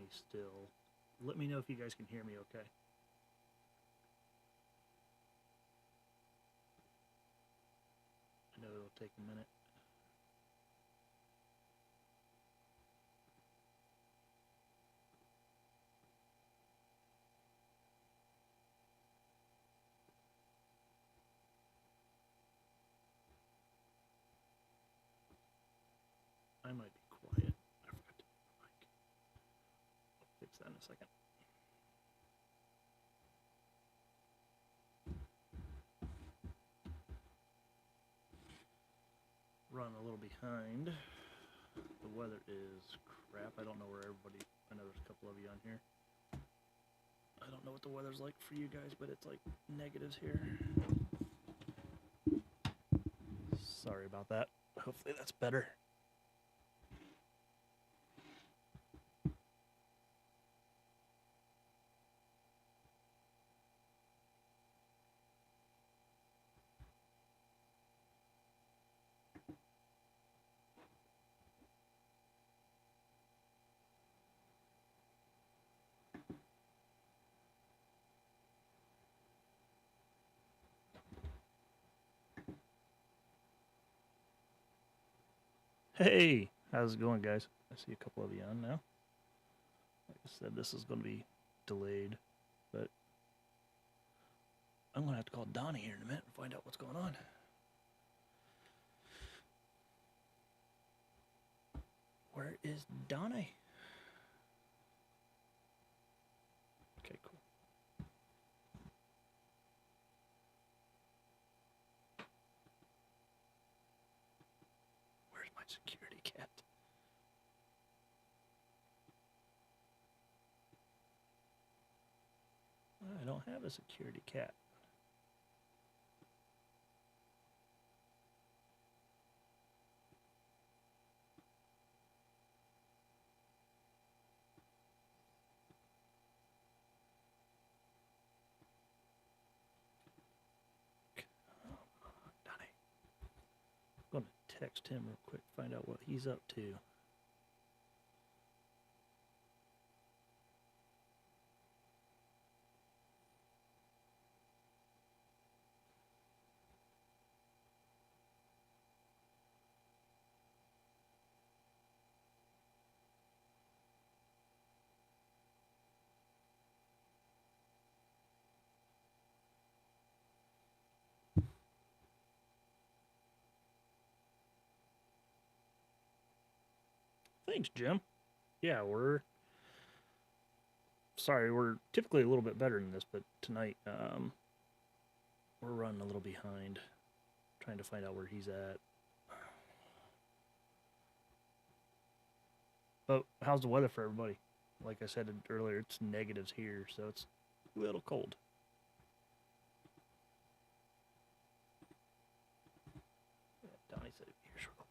me still. Let me know if you guys can hear me okay. I know it'll take a minute. I might be quiet. I forgot to mic. I'll fix that in a second. Run a little behind. The weather is crap. I don't know where everybody. I know there's a couple of you on here. I don't know what the weather's like for you guys, but it's like negatives here. Sorry about that. Hopefully that's better. Hey, how's it going, guys? I see a couple of you on now. Like I said, this is going to be delayed, but I'm going to have to call Donnie here in a minute and find out what's going on. Where is Donnie? Okay, cool. Where's my security cat? I don't have a security cat. Donnie. I'm going to text him real quick, find out what he's up to. Thanks, Jim. Yeah, we're typically a little bit better than this, but tonight we're running a little behind, trying to find out where he's at. But how's the weather for everybody? Like I said earlier, it's negatives here, so it's a little cold. Donnie said it'd be here shortly.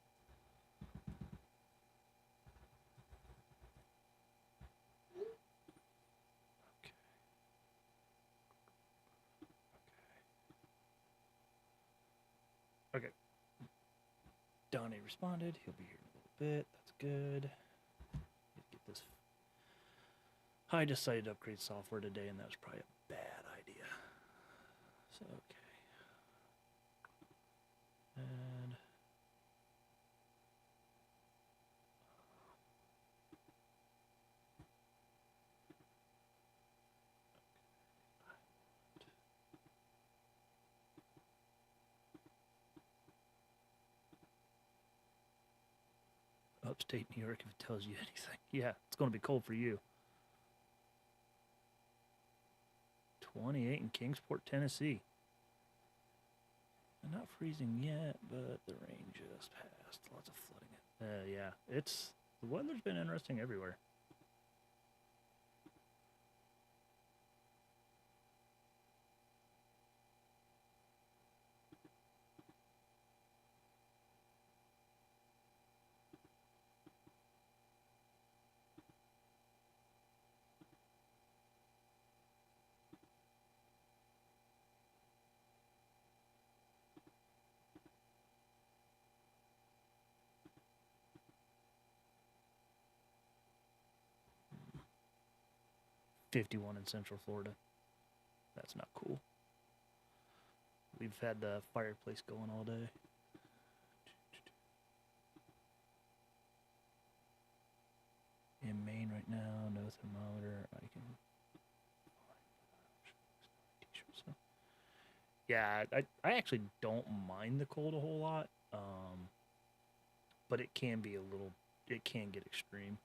Okay. Donnie responded. He'll be here in a little bit. That's good. Get this. I decided to upgrade software today, and that was probably a bad idea. So, okay. And upstate New York, if it tells you anything. Yeah, it's going to be cold for you. 28 in Kingsport, Tennessee. Not freezing yet, but the rain just passed. Lots of flooding. Yeah, the weather's been interesting everywhere. 51 in Central Florida. That's not cool. We've had the fireplace going all day. In Maine right now, no thermometer. I can. So, yeah, I actually don't mind the cold a whole lot, but it can be it can get extreme.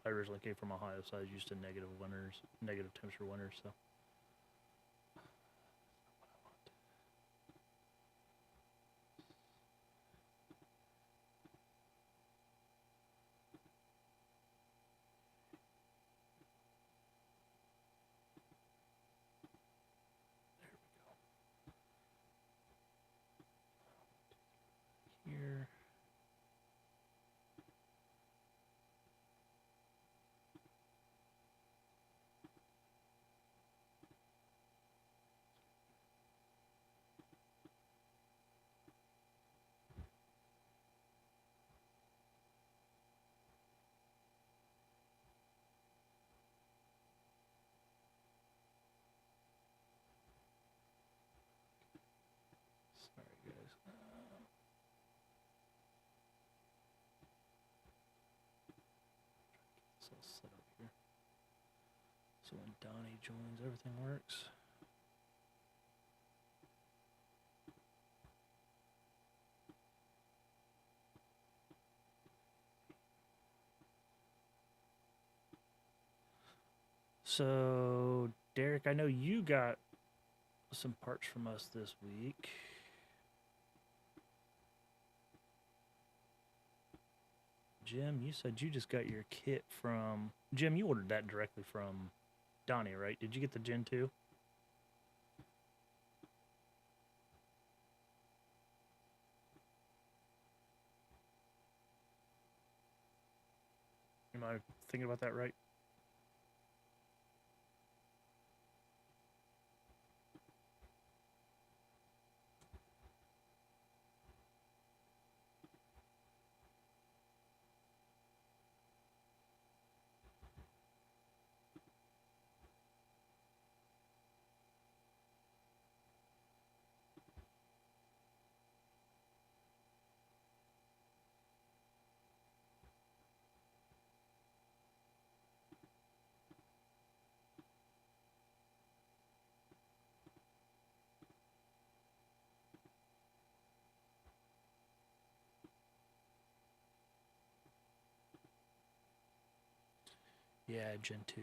I originally came from Ohio, so I was used to negative temperature winters, so. Here. Sorry, guys. This all set up here. So when Donnie joins, everything works. So, Derek, I know you got some parts from us this week. Jim, you said you just got your kit from... Jim, you ordered that directly from Donnie, right? Did you get the Gen 2? Am I thinking about that right? Yeah, Gen 2.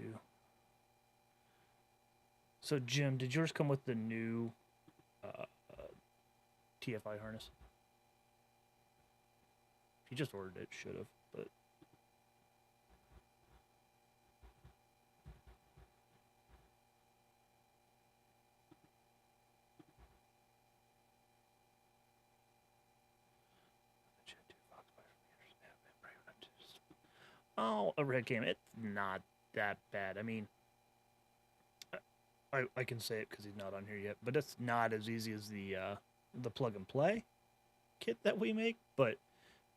So, Jim, did yours come with the new TFI harness? If you just ordered it, should have, but... Oh, a red cam. It's not that bad. I mean, I can say it because he's not on here yet, but it's not as easy as the plug and play kit that we make. But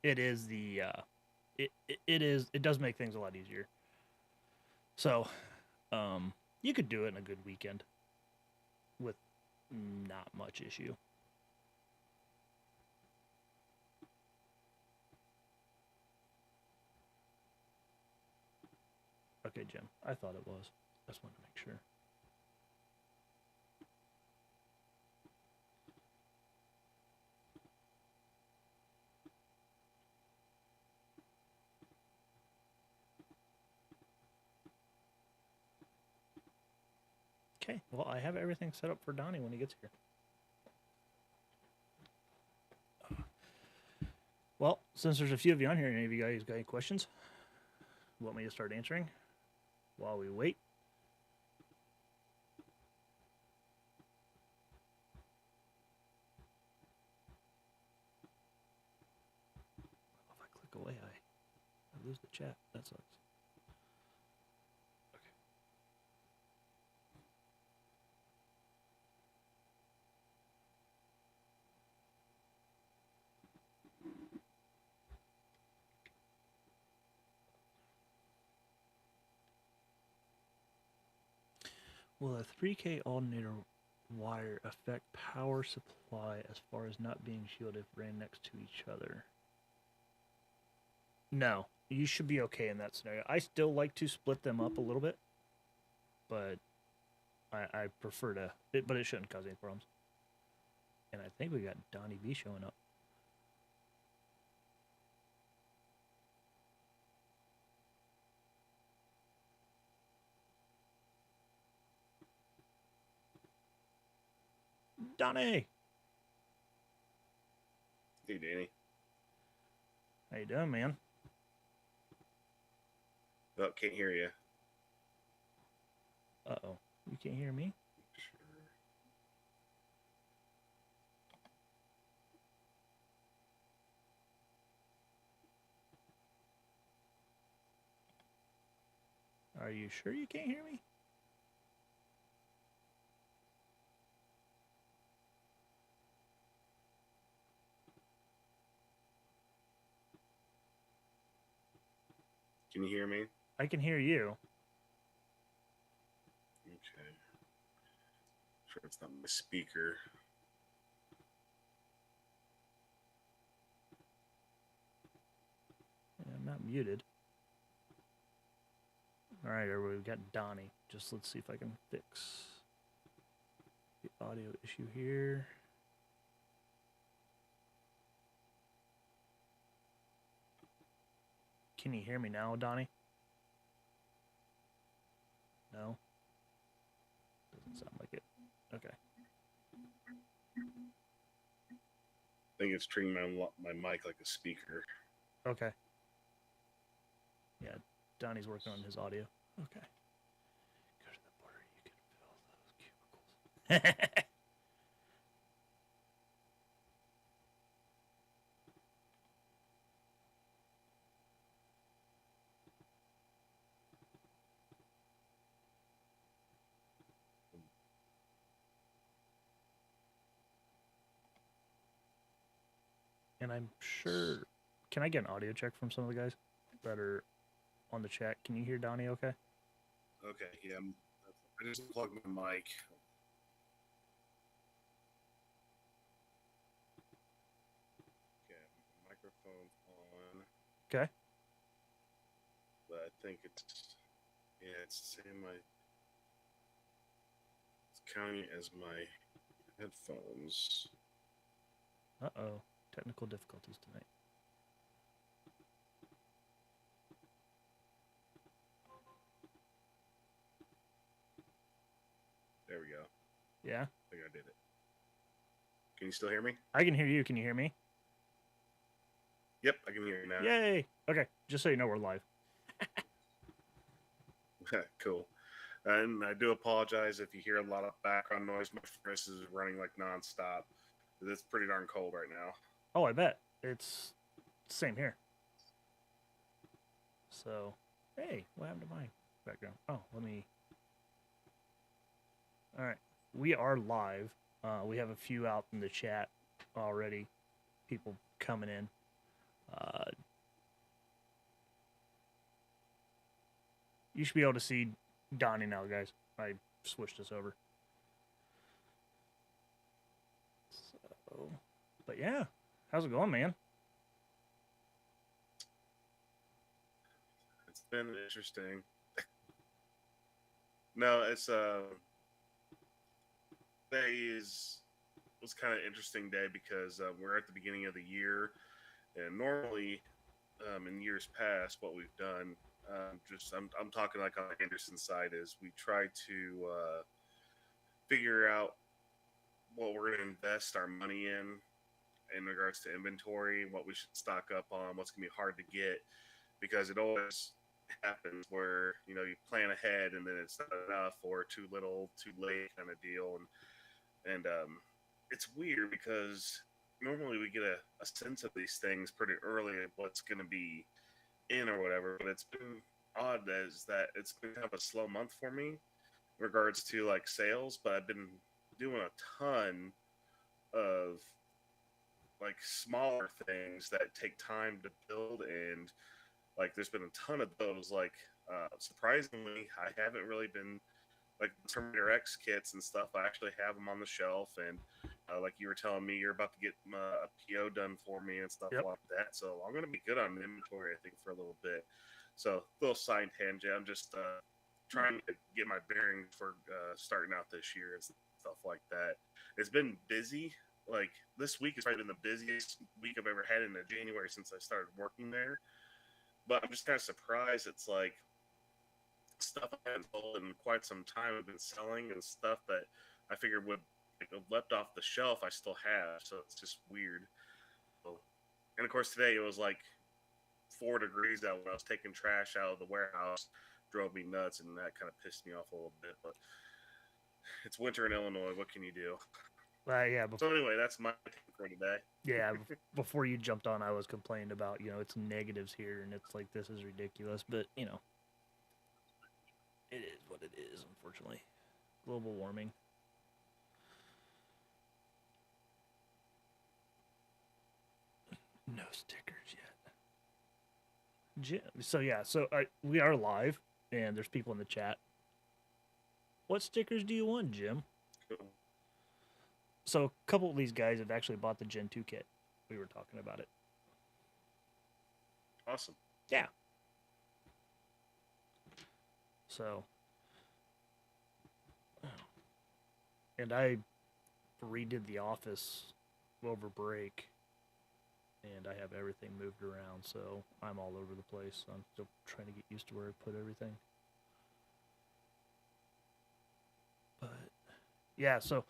it is it does make things a lot easier. So, you could do it in a good weekend with not much issue. Okay, Jim. I thought it was. I just wanted to make sure. Okay, well, I have everything set up for Donnie when he gets here. Well, since there's a few of you on here, any of you guys got any questions? Want me to start answering while we wait? If I click away, I lose the chat. That sucks. Will a 3K alternator wire affect power supply as far as not being shielded if ran next to each other? No, you should be okay in that scenario. I still like to split them up a little bit, but I prefer to, but it shouldn't cause any problems. And I think we got Donnie B showing up. Donnie! Hey, Danny. How you doing, man? Oh, can't hear you. Uh-oh. You can't hear me? Sure. Are you sure you can't hear me? Can you hear me? I can hear you. Okay. Sure, it's not my speaker. Yeah, I'm not muted. All right, everybody, we've got Donnie. Just let's see if I can fix the audio issue here. Can you hear me now, Donnie? No? Doesn't sound like it. Okay. I think it's treating my mic like a speaker. Okay. Yeah, Donnie's working on his audio. Okay. Go to the border. You can fill those cubicles. And I'm sure. Can I get an audio check from some of the guys that are on the chat? Can you hear Donnie okay? Okay, yeah. I just plugged my mic. Okay, microphone's on. Okay. But I think it's saying it's counting as my headphones. Uh-oh. Technical difficulties tonight. There we go. Yeah? I think I did it. Can you still hear me? I can hear you. Can you hear me? Yep, I can hear you now. Yay! Okay, just so you know, we're live. Cool. And I do apologize if you hear a lot of background noise. My furnace is running like nonstop. It's pretty darn cold right now. Oh, I bet. It's same here. So, hey, what happened to my background? Oh, let me... All right. We are live. We have a few out in the chat already. People coming in. You should be able to see Donnie now, guys. I switched this over. So, but yeah, how's it going, man? It's been interesting. No, it's today was kind of interesting day because we're at the beginning of the year, and normally in years past, what we've done, I'm talking like on the Anderson side, is we try to figure out what we're going to invest our money in regards to inventory, what we should stock up on, what's going to be hard to get, because it always happens where you plan ahead and then it's not enough or too little, too late kind of deal, and it's weird because normally we get a sense of these things pretty early of what's going to be in or whatever, but it's been odd as that it's been kind of a slow month for me in regards to like sales, but I've been doing a ton of like smaller things that take time to build, and like there's been a ton of those. Like surprisingly, I haven't really been like Terminator X kits and stuff. I actually have them on the shelf, and like you were telling me, you're about to get a PO done for me and stuff Yep. like that. So I'm gonna be good on inventory, I think, for a little bit. So little side tangent. I'm just trying to get my bearings for starting out this year and stuff like that. It's been busy. Like this week has probably been the busiest week I've ever had in January since I started working there. But I'm just kind of surprised. It's like stuff I haven't sold in quite some time. I've been selling and stuff that I figured would like, have left off the shelf. I still have, so it's just weird. So, and of course, today it was like 4 degrees out when I was taking trash out of the warehouse. Drove me nuts, and that kind of pissed me off a little bit. But it's winter in Illinois. What can you do? Yeah. So anyway, that's my take for today. Yeah, before you jumped on, I was complaining about, it's negatives here, and it's like, this is ridiculous. But, it is what it is, unfortunately. Global warming. No stickers yet. So, yeah, we are live, and there's people in the chat. What stickers do you want, Jim? Cool. So, a couple of these guys have actually bought the Gen 2 kit. We were talking about it. Awesome. Yeah. So, and I redid the office over break, and I have everything moved around, so I'm all over the place. I'm still trying to get used to where I put everything. But, yeah, so,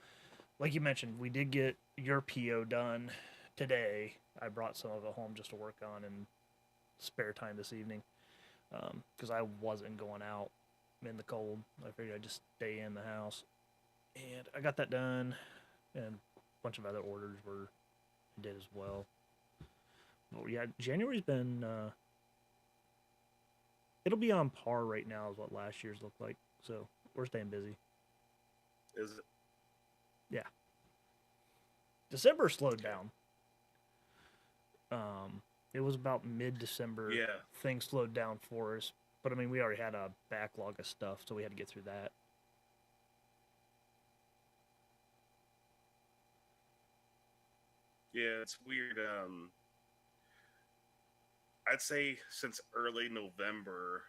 like you mentioned, we did get your PO done today. I brought some of it home just to work on in spare time this evening, because I wasn't going out in the cold. I figured I'd just stay in the house. And I got that done, and a bunch of other orders did as well. But yeah, January's been, it'll be on par right now as what last year's looked like. So we're staying busy. Is it? Yeah. December slowed down. It was about mid-December. Yeah. Things slowed down for us. But I mean, we already had a backlog of stuff, so we had to get through that. Yeah, it's weird. I'd say since early November,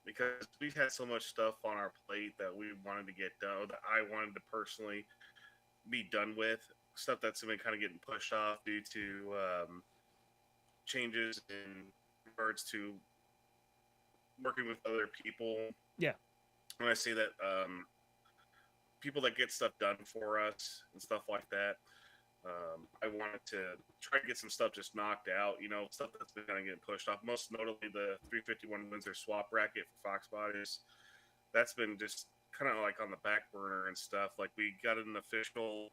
because we've had so much stuff on our plate that we wanted to get done, that I wanted to personally be done with, stuff that's been kind of getting pushed off due to changes in regards to working with other people. Yeah. When I say that, people that get stuff done for us and stuff like that. I wanted to try to get some stuff just knocked out, stuff that's been kind of getting pushed off. Most notably, the 351 Windsor swap bracket for Fox bodies. That's been just kind of like on the back burner and stuff. Like we got an official,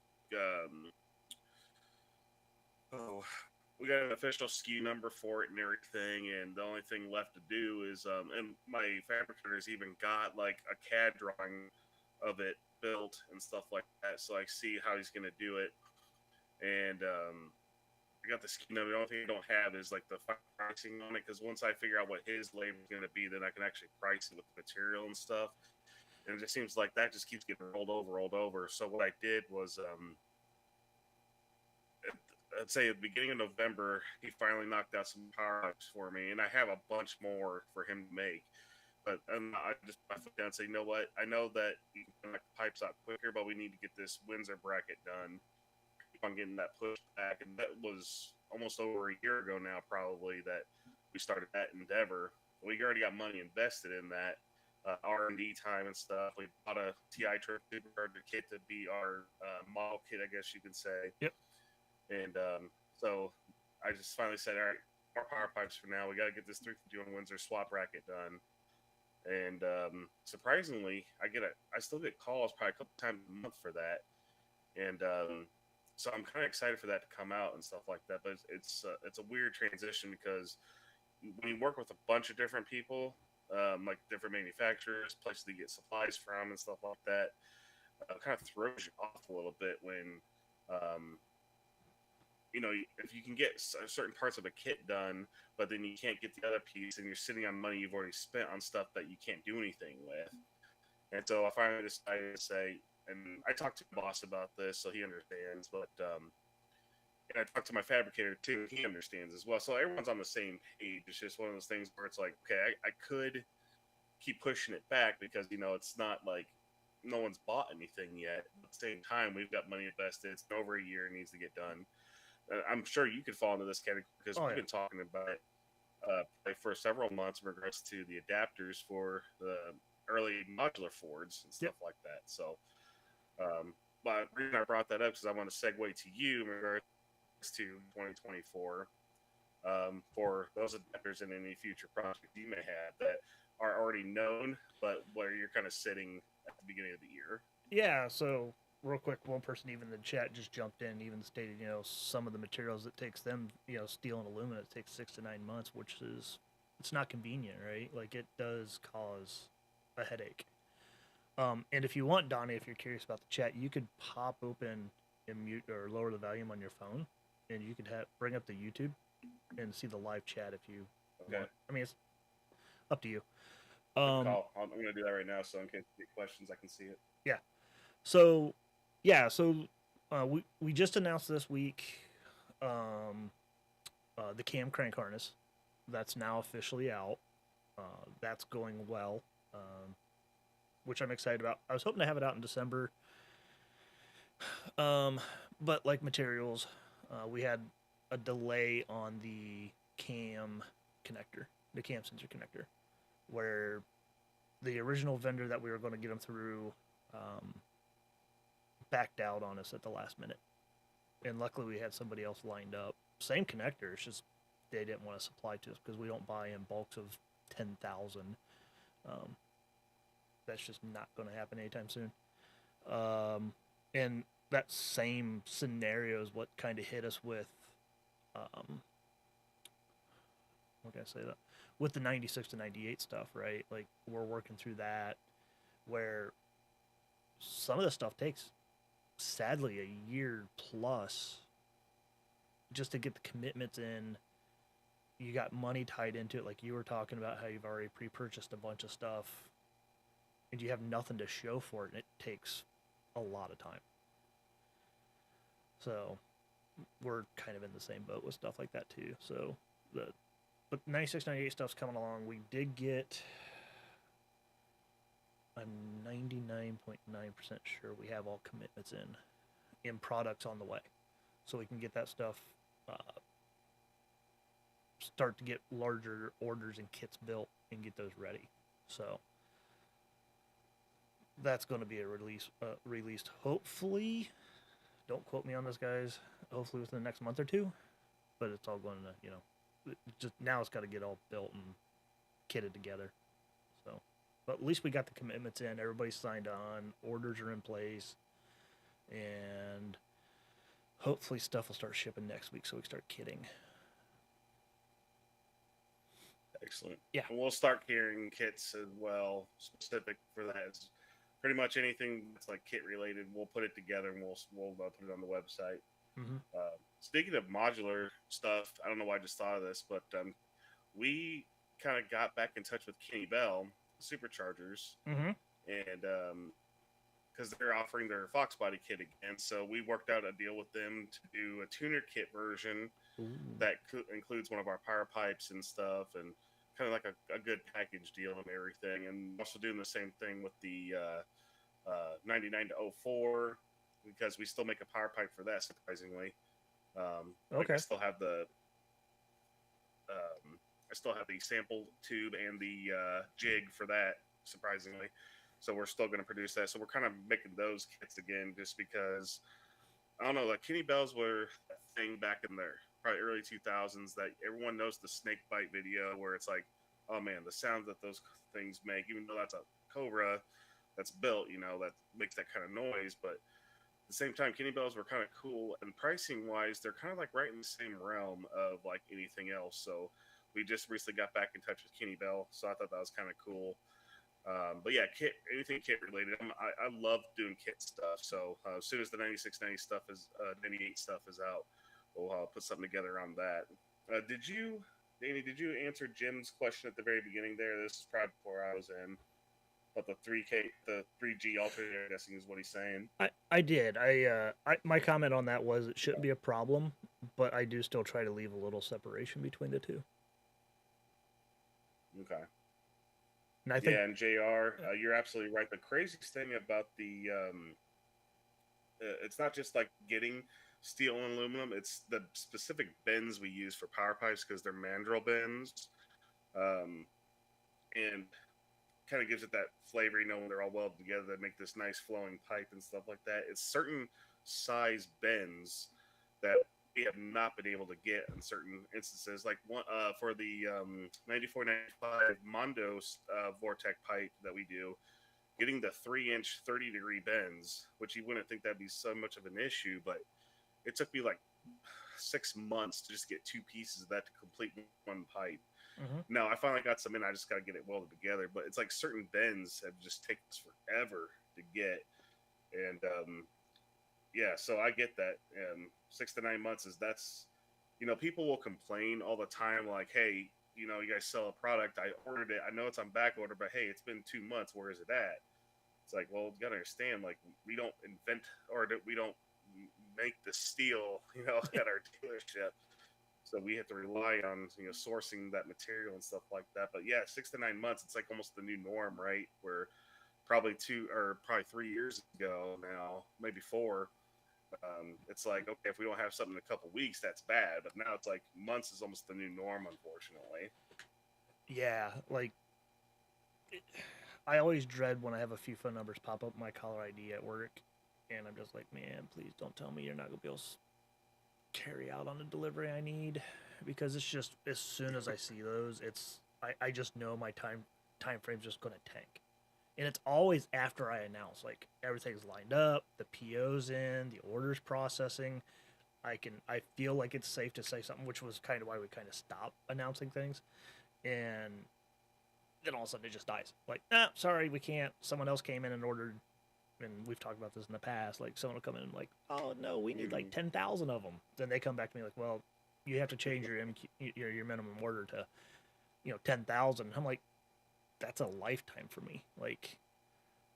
we got an official SKU number for it and everything, and the only thing left to do is, and my fabricator's even got like a CAD drawing of it built and stuff like that, so I see how he's gonna do it. And I got the SKU number. The only thing I don't have is like the pricing on it, because once I figure out what his labor is going to be, then I can actually price it with the material and stuff. And it just seems like that just keeps getting rolled over. So what I did was, I'd say at the beginning of November, he finally knocked out some power pipes for me, and I have a bunch more for him to make. But I just put my foot down and say, you know what? I know that you can knock the pipes out quicker, but we need to get this Windsor bracket done. On getting that pushed back, and that was almost over a year ago now, probably, that we started that endeavor. We already got money invested in that, R&D time and stuff. We bought a TI Trip Supercharger kit to be our model kit, I guess you could say. Yep. And so I just finally said, all right, more power pipes for now. We got to get this 351 Windsor swap bracket done. And surprisingly, I still get calls probably a couple times a month for that. And so I'm kind of excited for that to come out and stuff like that. But it's a weird transition, because when you work with a bunch of different people, like different manufacturers, places to get supplies from and stuff like that, kind of throws you off a little bit when, if you can get certain parts of a kit done, but then you can't get the other piece, and you're sitting on money you've already spent on stuff that you can't do anything with. And so I finally decided to say, and I talked to my boss about this, so he understands. But and I talked to my fabricator too; he understands as well. So everyone's on the same page. It's just one of those things where it's like, okay, I could keep pushing it back because it's not like no one's bought anything yet. At the same time, we've got money invested. It's over a year; it needs to get done. I'm sure you could fall into this category because Oh we've yeah. been talking about it probably for several months in regards to the adapters for the early modular Fords and Yep. stuff like that. So, but the reason I brought that up is I want to segue to you in regards to 2024 for those adapters and any future projects you may have that are already known, but where you're kind of sitting at the beginning of the year. Yeah. So real quick, one person even in the chat just jumped in, even stated, some of the materials it takes them, steel and aluminum, it takes 6 to 9 months, which is it's not convenient, right? Like it does cause a headache. And if you want, Donnie, if you're curious about the chat, you could pop open and mute or lower the volume on your phone, and you could bring up the YouTube and see the live chat if you Okay, want. I mean, it's up to you. good Um, call. I'm going to do that right now, so in case you get questions, I can see it. yeah. So, yeah. So, we just announced this week um, the cam crank harness that's now officially out. That's going well, which I'm excited about. I was hoping to have it out in December, but like materials, we had a delay on the cam connector, the cam sensor connector, where the original vendor that we were going to get them through um, backed out on us at the last minute. And luckily, we had somebody else lined up. Same connector, it's just they didn't want to supply to us because we don't buy in bulks of 10,000. Um, that's just not going to happen anytime soon. And that same scenario is what kind of hit us with, what can I say that? With the 96 to 98 stuff, right? Like, we're working through that where some of the stuff takes, sadly, a year plus just to get the commitments in. You got money tied into it, like you were talking about how you've already pre-purchased a bunch of stuff, and you have nothing to show for it, and it takes a lot of time. So we're kind of in the same boat with stuff like that too. So but 96, 98 stuff's coming along. We did get. I'm 99.9% sure we have all commitments in products on the way, so we can get that stuff. Uh, Start to get larger orders and kits built and get those ready. So that's going to be released hopefully. Don't quote me on this, guys. Hopefully within the next month or two. But it's all going to, just now it's got to get all built and kitted together. So, but at least we got the commitments in. Everybody's signed on. Orders are in place, and hopefully stuff will start shipping next week so we can start kitting. Excellent. Yeah. And we'll start carrying kits as well, specific for that. It's pretty much anything that's like kit related, we'll put it together and we'll put it on the website. Mm-hmm. Speaking of modular stuff, I don't know why I just thought of this, but we kind of got back in touch with Kenny Bell Superchargers, Mm-hmm. and because they're offering their Fox Body kit again, so we worked out a deal with them to do a tuner kit version. Ooh. That includes one of our power pipes and stuff, and kind of like a good package deal and everything. And also doing the same thing with the 99 to 04 because we still make a power pipe for that, surprisingly. Okay. I still have the sample tube and the jig for that, surprisingly. So we're still going to produce that. So we're kind of making those kits again, just because I don't know, like Kenny Bells were that thing back in there, probably early 2000s, that everyone knows the snake bite video where it's like, oh man, the sound that those things make, even though that's a Cobra that's built, that makes that kind of noise. But at the same time, Kenny Bells were kind of cool, and pricing wise, they're kind of like right in the same realm of like anything else. So we just recently got back in touch with Kenny Bell, so I thought that was kind of cool. But yeah, anything kit related. I love doing kit stuff. So as soon as the 96, 90 stuff is 98 stuff is out, we'll put something together on that. Danny, did you answer Jim's question at the very beginning there? This is probably before I was in. But the 3G alternator, I'm guessing, is what he's saying. I did. My comment on that was it shouldn't be a problem, but I do still try to leave a little separation between the two. Okay. And I think Yeah, and Jr. You're absolutely right. The craziest thing about it's not just like getting steel and aluminum; it's the specific bends we use for power pipes because they're mandrel bends, um, and kind of gives it that flavor. When they're all welded together, that make this nice flowing pipe and stuff like that. It's certain size bends that we have not been able to get in certain instances. Like one for the 9495 Mondo Vortec pipe that we do, getting the 3-inch 30-degree bends, which you wouldn't think that'd be so much of an issue, but it took me like 6 months to just get two pieces of that to complete one pipe. mhm. No, I finally got some in. I just got to get it welded together. But it's like certain bends have just taken us forever to get. And yeah, so I get that. 6 to 9 months people will complain all the time, like, hey, you guys sell a product. I ordered it. I know it's on back order, but hey, it's been 2 months. Where is it at? It's like, well, you got to understand, like, we don't invent or we don't make the steel, at our dealership. So we have to rely on sourcing that material and stuff like that. But yeah, 6 to 9 months, it's like almost the new norm, right? Where probably 3 years ago now, maybe 4. It's like, okay, if we don't have something in a couple weeks, that's bad. But now it's like months is almost the new norm, unfortunately. Yeah, like I always dread when I have a few phone numbers pop up my caller ID at work, and I'm just like, man, please don't tell me you're not gonna be able to carry out on the delivery I need, because it's just as soon as I see those, I just know my time frame's just gonna tank. And it's always after I announce, like, everything's lined up, the PO's in, the order's processing. I feel like it's safe to say something, which was kind of why we kind of stopped announcing things. And then all of a sudden it just dies. Like, sorry, we can't. Someone else came in and ordered, and we've talked about this in the past. Like, someone will come in and like, oh no, we need like 10,000 of them. Then they come back to me like, well, you have to change your your minimum order to 10,000. I'm like, that's a lifetime for me. Like,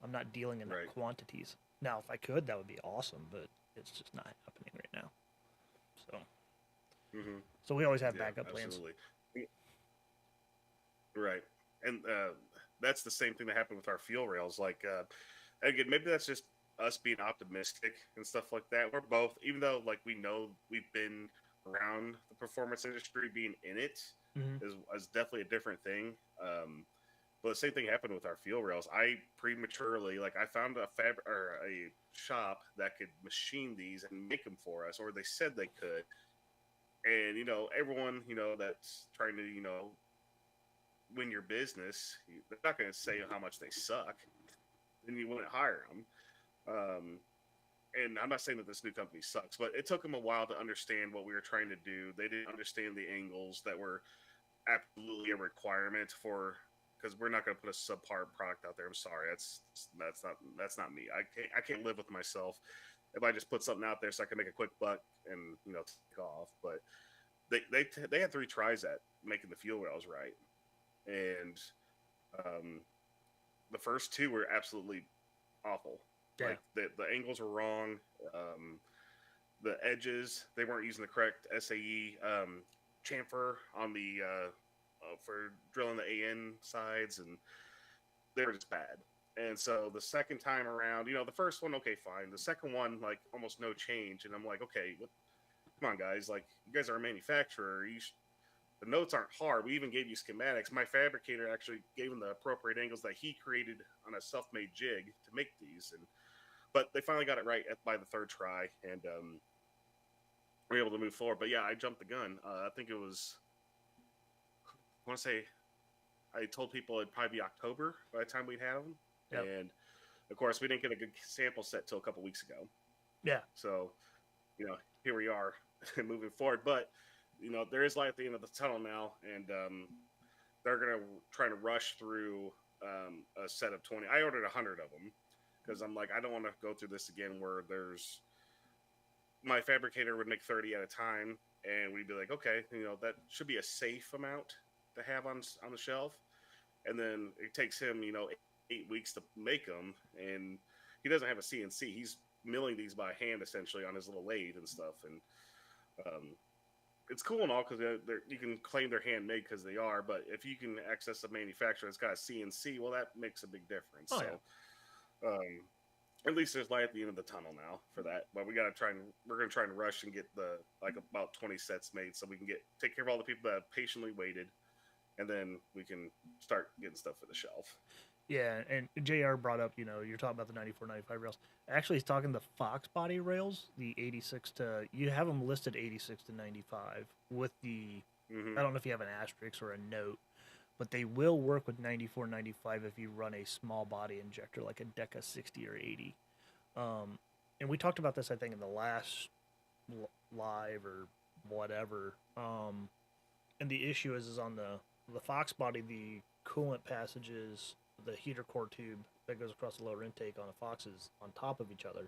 I'm not dealing in Right. that quantities. Now, if I could, that would be awesome, but it's just not happening right now. So, Mm-hmm. so we always have Yeah, backup plans. absolutely. Right. And that's the same thing that happened with our fuel rails. Like, again, maybe that's just us being optimistic and stuff like that. We're both, even though like we know we've been around the performance industry, being in it Mm-hmm. is definitely a different thing. But the same thing happened with our fuel rails. I prematurely, like, I found a shop that could machine these and make them for us, or they said they could. And everyone that's trying to win your business, they're not going to say how much they suck. Then you wouldn't hire them. And I'm not saying that this new company sucks, but it took them a while to understand what we were trying to do. They didn't understand the angles that were absolutely a requirement for, because we're not going to put a subpar product out there. I'm sorry, that's not me. I can't live with myself if I just put something out there so I can make a quick buck and take off. But they had 3 tries at making the fuel rails right, and um, the first 2 were absolutely awful. Yeah. Like the angles were wrong. Um, the edges, they weren't using the correct SAE chamfer on the for drilling the AN sides, and they were just bad. And so the second time around, the first one, okay, fine. The second one, like, almost no change, and I'm like, okay, come on, guys, like, you guys are a manufacturer. The notes aren't hard. We even gave you schematics. My fabricator actually gave them the appropriate angles that he created on a self-made jig to make these, but they finally got it right by the 3rd try, and we were able to move forward. But yeah, I jumped the gun. I think it was, I want to say, I told people it'd probably be October by the time we'd have them, Yep. and of course we didn't get a good sample set till a couple weeks ago. Yeah. So, here we are moving forward. But there is light at the end of the tunnel now, and they're gonna try to rush through a set of 20. I ordered 100 of them because I'm like, I don't want to go through this again where my fabricator would make 30 at a time, and we'd be like, okay, that should be a safe amount to have on the shelf, and then it takes him 8 8 weeks to make them, and he doesn't have a CNC. He's milling these by hand essentially on his little lathe and stuff, and um, it's cool and all because you can claim they're handmade because they are. But if you can access a manufacturer that's got a CNC, well, that makes a big difference. Oh So yeah. at least there's light at the end of the tunnel now for that. But we're gonna try and rush and get the like about 20 sets made so we can take care of all the people that have patiently waited, and then we can start getting stuff for the shelf. Yeah, and JR brought up, you're talking about the 94, 95 rails. Actually, he's talking the Fox body rails, the 86 to, you have them listed 86 to 95 with the, Hmm. I don't know if you have an asterisk or a note, but they will work with 94, 95 if you run a small body injector like a Deca 60 or 80. And we talked about this, I think, in the last live or whatever. And the issue is on the Fox body, the coolant passages, the heater core tube that goes across the lower intake on a Fox is on top of each other,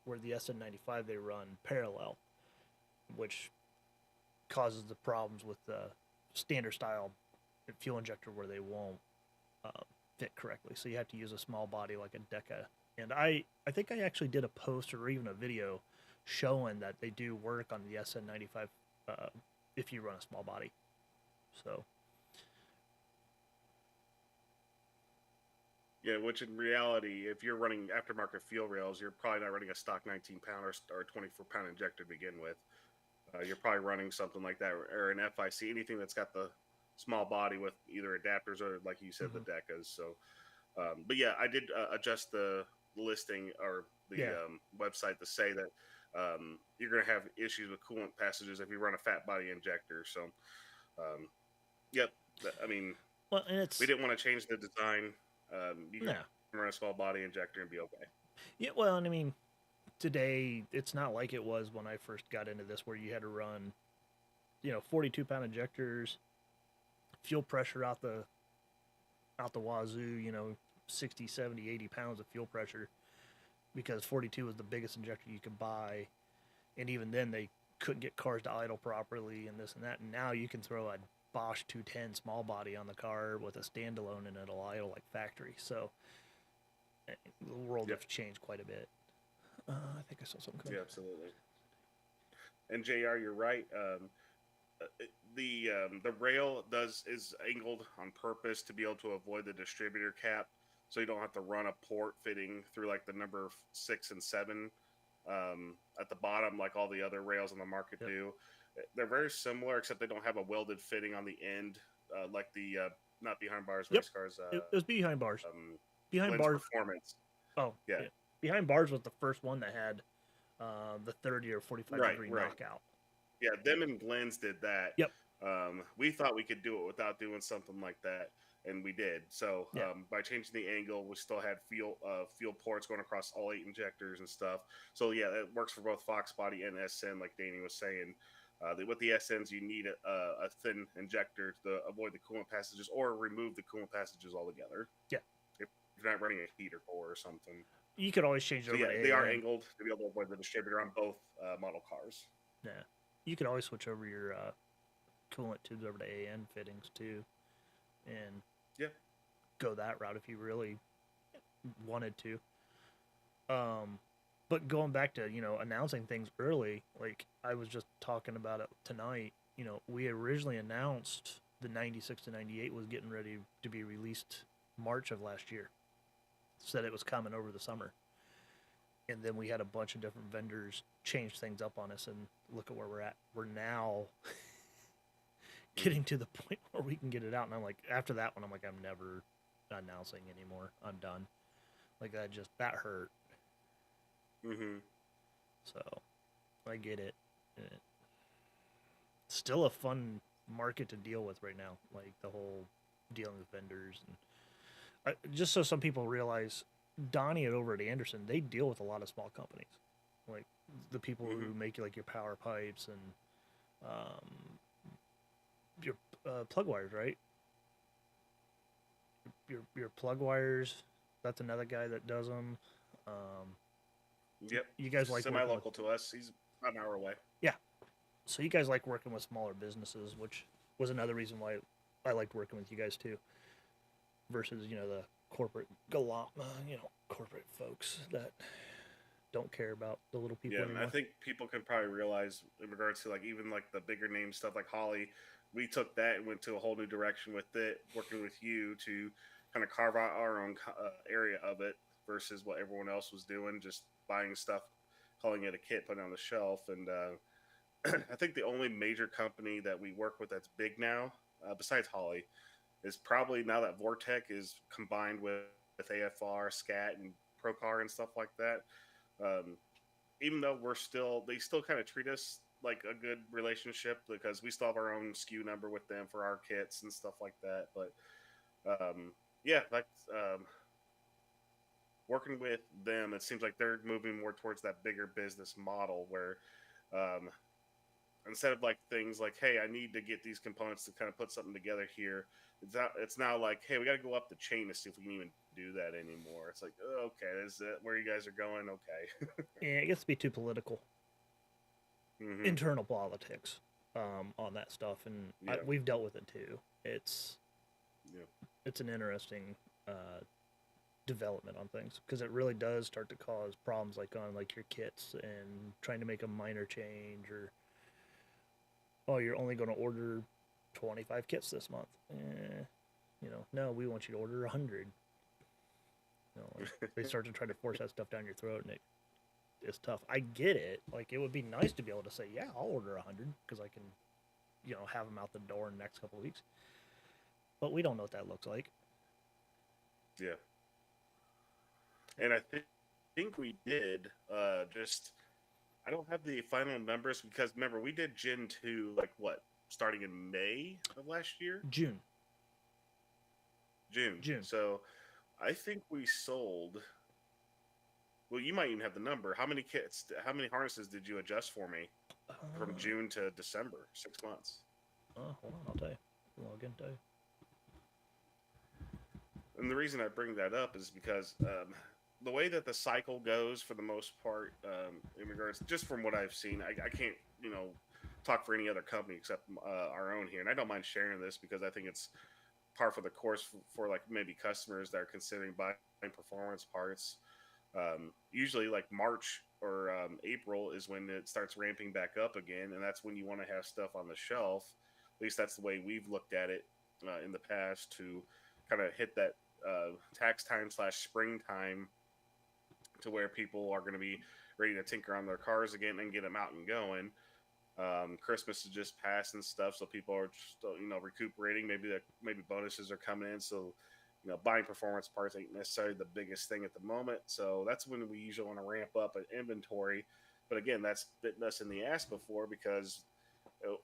where the SN95 they run parallel, which causes the problems with the standard style fuel injector where they won't fit correctly. So you have to use a small body like a Deca. And I think I actually did a post or even a video showing that they do work on the SN95 if you run a small body. So Yeah, which in reality, if you're running aftermarket fuel rails, you're probably not running a stock 19 pound or 24 pound injector to begin with. You're probably running something like that, or an FIC, anything that's got the small body with either adapters or, like you said, the decas. So, but yeah, I did adjust the listing or the yeah, website to say that you're going to have issues with coolant passages if you run a fat body injector. So, yep. I mean, well, and we it's didn't want to change the design. You can yeah, run a small body injector and be okay. yeah. Well, and I mean, today it's not like it was when I first got into this, where you had to run, 42-pound injectors, fuel pressure out the wazoo, 60, 70, 80 pounds of fuel pressure, because 42 was the biggest injector you could buy, and even then they couldn't get cars to idle properly and this and that. And now you can throw a Bosch 210 small body on the car with a standalone and it'll idle like factory. So the world Yep. has changed quite a bit. I think I saw something coming. Yeah, absolutely. And Jr., you're right. The rail is angled on purpose to be able to avoid the distributor cap, so you don't have to run a port fitting through like the number 6 and 7 at the bottom, like all the other rails on the market Yep. do. They're very similar, except they don't have a welded fitting on the end, like the not behind bars Yep. race cars. It was behind bars. Behind Lens bars. Performance. Oh, Yeah. yeah. Behind bars was the first one that had the 30 or 45 Right, degree right. knockout. Yeah, them and Glenn's did that. Yep. We thought we could do it without doing something like that, and we did. So Yeah. by changing the angle, we still had fuel ports going across all 8 injectors and stuff. So yeah, it works for both Fox body and SN, like Danny was saying. With the SNs, you need a thin injector to avoid the coolant passages or remove the coolant passages altogether. Yeah. If you're not running a heater core or something. You could always change it So over yeah, to they are AN. angled to be able to avoid the distributor on both model cars. Yeah. You could always switch over your coolant tubes over to AN fittings too, and Yeah. go that route if you really wanted to. But going back to announcing things early, like I was just talking about it tonight. We originally announced the 96 to 98 was getting ready to be released March of last year. Said it was coming over the summer, and then we had a bunch of different vendors change things up on us, and look at where we're at. We're now getting to the point where we can get it out, and I'm like, after that one, I'm like, I'm never announcing anymore. I'm done. Like that hurt. Mm-hmm. So I get it. It's still a fun market to deal with right now, like the whole dealing with vendors. And just so some people realize, Donnie over at Anderson, they deal with a lot of small companies, like the people who make like your power pipes and your plug wires, right? Your plug wires. That's another guy that does them. Yep. You guys like semi-local to us. He's about an hour away. Yeah. So you guys like working with smaller businesses, which was another reason why I liked working with you guys too. Versus the corporate corporate folks that don't care about the little people Yeah, and I anymore. think people can probably realize in regards to like even like the bigger name stuff like Holly, we took that and went to a whole new direction with it, working with you to kind of carve out our own area of it versus what everyone else was doing, just buying stuff, calling it a kit, putting it on the shelf. And I think the only major company that we work with that's big now, besides Holly, is probably now that Vortec is combined with AFR, SCAT, and Procar and stuff like that. Um, Even though they still kind of treat us like a good relationship because we still have our own SKU number with them for our kits and stuff like that. But yeah, like working with them, it seems like they're moving more towards that bigger business model where um, instead of like things like, hey, I need to get these components to kind of put something together here. It's now like, hey, we got to go up the chain to see if we can even do that anymore. It's like, oh, okay, is that where you guys are going? Okay. Yeah, it gets to be too political, Hmm. internal politics, on that stuff, and Yeah. we've dealt with it too. It's Yeah. it's an interesting development on things because it really does start to cause problems like on like your kits and trying to make a minor change or oh you're only going to order 25 kits this month. No, we want you to order 100. Like they start to try to force that stuff down your throat, and it's tough. I get it. Like it would be nice to be able to say, yeah, I'll order 100 because I can, have them out the door in the next couple of weeks. But we don't know what that looks like. Yeah. And think we did just I don't have the final numbers because remember we did Gen 2 like what starting in May of last year? June. June. June. So I think we sold well you might even have the number. How many harnesses did you adjust for me from June to December? 6 months. Hold on, I'll tell you. Log in, tell you. And the reason I bring that up is because the way that the cycle goes, for the most part, in regards, just from what I've seen, I can't, talk for any other company except our own here. And I don't mind sharing this because I think it's par for the course for like maybe customers that are considering buying performance parts. Usually, like March or April is when it starts ramping back up again, and that's when you want to have stuff on the shelf. At least that's the way we've looked at it in the past to kind of hit that tax time / springtime to where people are going to be ready to tinker on their cars again and get them out and going. Christmas is just passed and stuff, so people are still, recuperating. Maybe bonuses are coming in, so buying performance parts ain't necessarily the biggest thing at the moment. So that's when we usually want to ramp up an inventory. But again, that's bitten us in the ass before because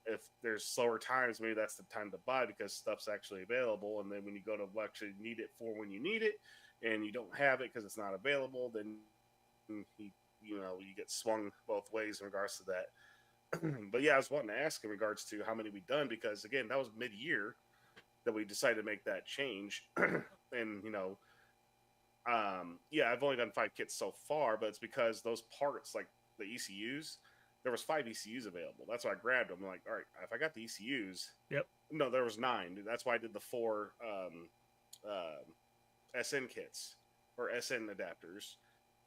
if there's slower times, maybe that's the time to buy because stuff's actually available. And then when you go to actually need it for when you need it, and you don't have it because it's not available, then you get swung both ways in regards to that. But yeah, I was wanting to ask in regards to how many we done because again, that was mid-year that we decided to make that change, and yeah, I've only done 5 kits so far, but it's because those parts like the ECUs there was 5 ECUs available. That's why I grabbed them. I'm like, all right, if I got the ECUs, Yep. No, there was 9. That's why I did the 4 SN kits or SN adapters.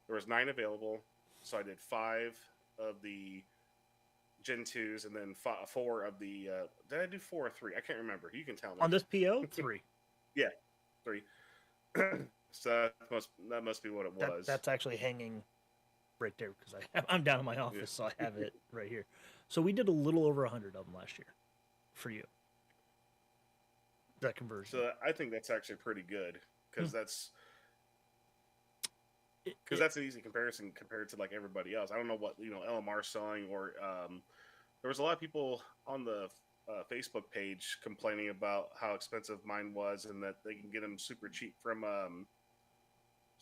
There was 9 available, so I did 5 of the Gen 2s and then 4 of the. Did I do 4 or 3? I can't remember. You can tell me. On this PO, 3. Yeah, 3. So that must be what it was. That's actually hanging right there because I'm down in my office, so I have it right here. So we did a little over 100 of them last year for you. That conversion. So I think that's actually pretty good because that's an easy comparison compared to like everybody else. I don't know what LMR selling or there was a lot of people on the Facebook page complaining about how expensive mine was and that they can get them super cheap from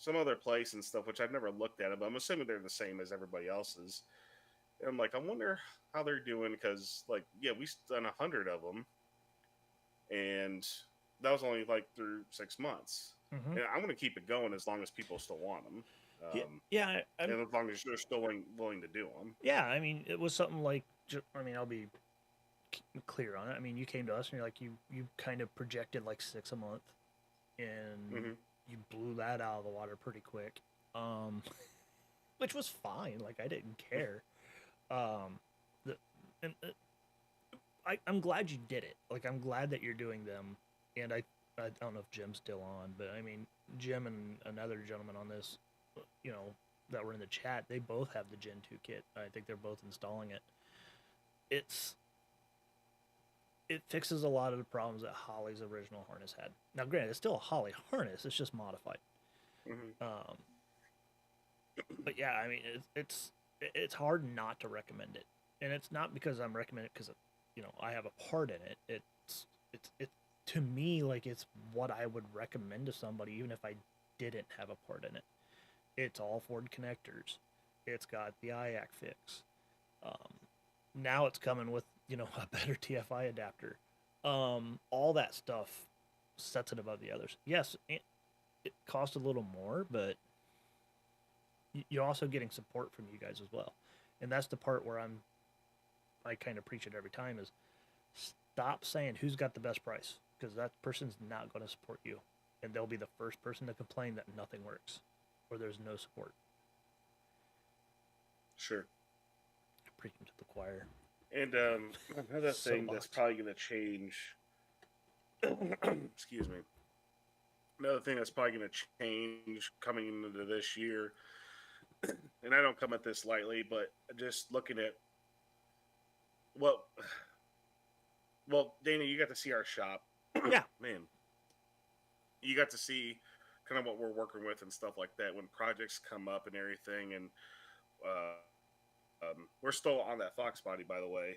some other place and stuff, which I've never looked at it, but I'm assuming they're the same as everybody else's. And I'm like, I wonder how they're doing because, like, yeah, we done 100 of them, and that was only like through 6 months. Mm-hmm. And I'm going to keep it going as long as people still want them. Yeah, and as long as they're still willing to do them. Yeah, I mean, it was something like, I'll be clear on it. I mean, you came to us and you're like, you kind of projected like 6 a month, and you blew that out of the water pretty quick, um, which was fine. Like I didn't care. Um, the, and I'm glad you did it. Like I'm glad that you're doing them. And I don't know if Jim's still on, but I mean Jim and another gentleman on this, you know, that were in the chat, they both have the Gen 2 kit. I think they're both installing it. It's it fixes a lot of the problems that Holly's original harness had. Now, granted, it's still a Holly harness; it's just modified. Mm-hmm. But yeah, I mean, it's hard not to recommend it, and it's not because I'm recommending it because you know I have a part in it. It's to me like it's what I would recommend to somebody, even if I didn't have a part in it. It's all Ford connectors. It's got the IAC fix. Um, Now it's coming with a better TFI adapter. All that stuff sets it above the others. Yes, it costs a little more, but you're also getting support from you guys as well. And that's the part where I kind of preach it every time is stop saying who's got the best price because that person's not going to support you, and they'll be the first person to complain that nothing works or there's no support. Sure. Preaching to the choir. And another thing that's probably going to change. Excuse me. Another thing that's probably going to change coming into this year, and I don't come at this lightly, but just looking at what. Well, Dana, you got to see our shop. Yeah, man, you got to see kind of what we're working with and stuff like that when projects come up and everything. And we're still on that Fox body, by the way.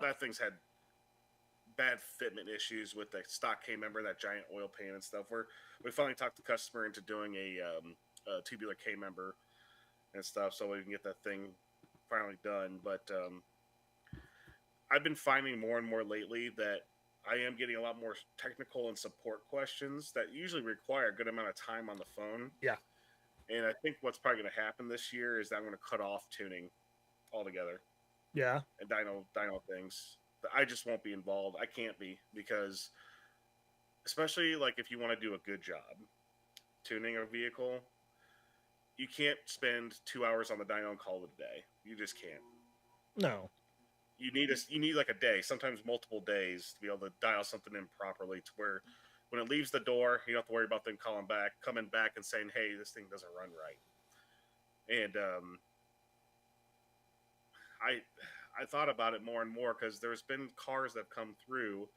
That thing's had bad fitment issues with the stock K member, that giant oil pan and stuff. We finally talked the customer into doing a tubular K member and stuff, so we can get that thing finally done. But I've been finding more and more lately that I am getting a lot more technical and support questions that usually require a good amount of time on the phone. Yeah. And I think what's probably going to happen this year is that I'm going to cut off tuning altogether. Yeah. And dyno things. I just won't be involved. I can't be because, especially like if you want to do a good job tuning a vehicle, you can't spend 2 hours on the dyno and call it a day. You just can't. No. You need like a day, sometimes multiple days, to be able to dial something in properly to where when it leaves the door, you don't have to worry about them coming back and saying, "Hey, this thing doesn't run right." And I thought about it more and more because there's been cars that have come through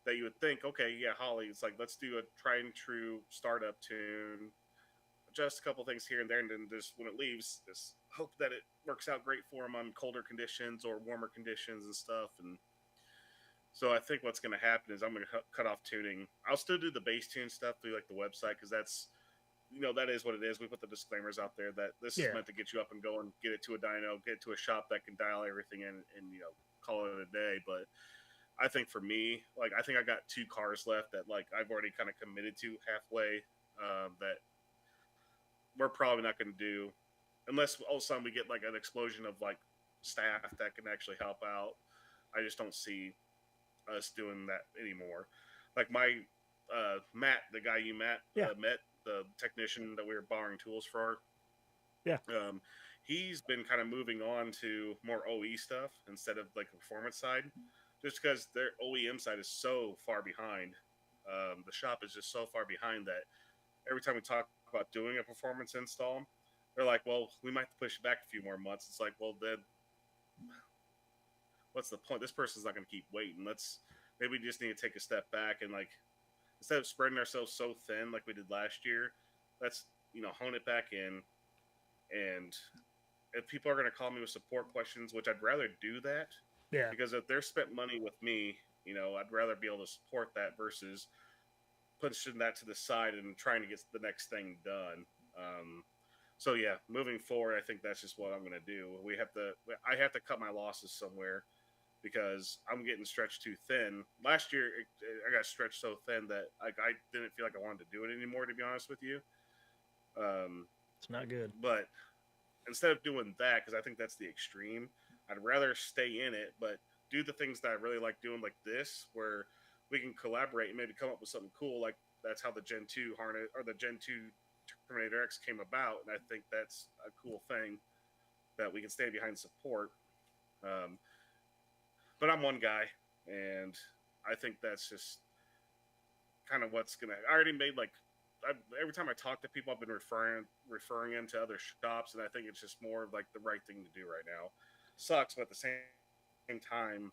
that you would think, okay, yeah, Holly, it's like let's do a tried and true startup tune, adjust a couple things here and there, and then just when it leaves, just hope that it works out great for them on colder conditions or warmer conditions and stuff. And so I think what's going to happen is I'm going to cut off tuning. I'll still do the base tune stuff through like the website because that's, that is what it is. We put the disclaimers out there that this is meant to get you up and going, get it to a dyno, get it to a shop that can dial everything in and call it a day. But I think for me, like, I think I got 2 cars left that like I've already kind of committed to halfway that we're probably not going to do unless all of a sudden we get like an explosion of like staff that can actually help out. I just don't see us doing that anymore. Like my Matt, the guy you met, the technician that we were borrowing tools for. Yeah. He's been kind of moving on to more OE stuff instead of like the performance side, just because their OEM side is so far behind. The shop is just so far behind that every time we talk about doing a performance install, they're like, well, we might have to push it back a few more months. It's like, well, then what's the point? This person's not going to keep waiting. Maybe we just need to take a step back and like, instead of spreading ourselves so thin like we did last year, let's, hone it back in. And if people are going to call me with support questions, which I'd rather do that. Yeah. Because if they're spent money with me, I'd rather be able to support that versus pushing that to the side and trying to get the next thing done. So yeah, moving forward, I think that's just what I'm going to do. I have to cut my losses somewhere because I'm getting stretched too thin. Last year, I got stretched so thin that I didn't feel like I wanted to do it anymore, to be honest with you. It's not good. But instead of doing that, because I think that's the extreme, I'd rather stay in it, but do the things that I really like doing, like this, where we can collaborate and maybe come up with something cool. Like that's how the Gen 2 harness or the Gen 2 Terminator X came about, and I think that's a cool thing that we can stand behind support. Um, but I'm one guy, and I think that's just kind of what's gonna. I already made like every time I talk to people, I've been referring them to other shops, and I think it's just more of like the right thing to do right now. Sucks, but at the same time,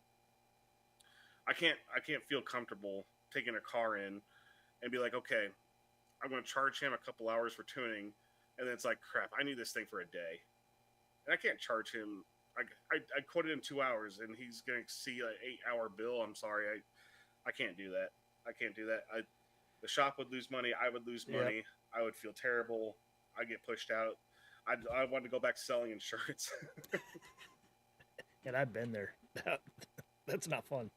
I can't feel comfortable taking a car in and be like, okay, I'm going to charge him a couple hours for tuning, and then it's like, crap, I need this thing for a day, and I can't charge him. I quoted him 2 hours, and he's going to see an 8 hour bill. I'm sorry, I can't do that. I can't do that. The shop would lose money. I would lose Yep. money. I would feel terrible. I get pushed out. I wanted to go back to selling insurance. And I've been there. That's not fun.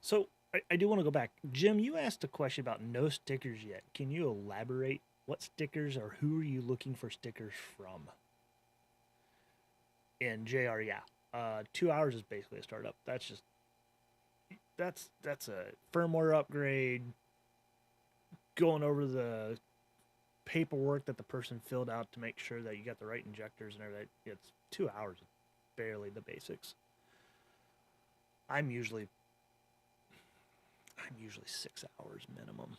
So I do want to go back. Jim, you asked a question about no stickers yet. Can you elaborate? What stickers or who are you looking for stickers from? And JR, yeah. 2 hours is basically a startup. That's a firmware upgrade, going over the paperwork that the person filled out to make sure that you got the right injectors and everything. It's 2 hours, barely the basics. I'm usually 6 hours minimum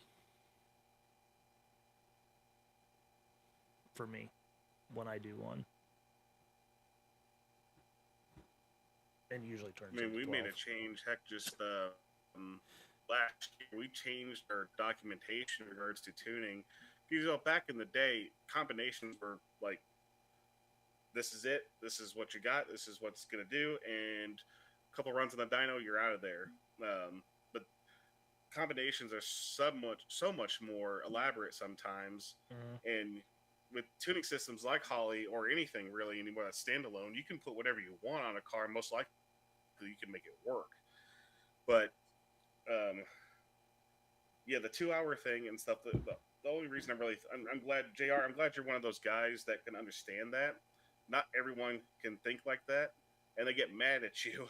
for me when I do one, and usually turns. I mean, we into made 12. a change. Heck, just last year we changed our documentation in regards to tuning. Because back in the day, combinations were like, "This is it. This is what you got. This is what's gonna do." And a couple runs on the dyno, you're out of there. But combinations are so much more elaborate sometimes, and with tuning systems like Holly or anything really anymore that's standalone, you can put whatever you want on a car. Most likely, you can make it work. But yeah, the 2 hour thing and stuff. The only reason I'm glad Jr. I'm glad you're one of those guys that can understand that. Not everyone can think like that, and they get mad at you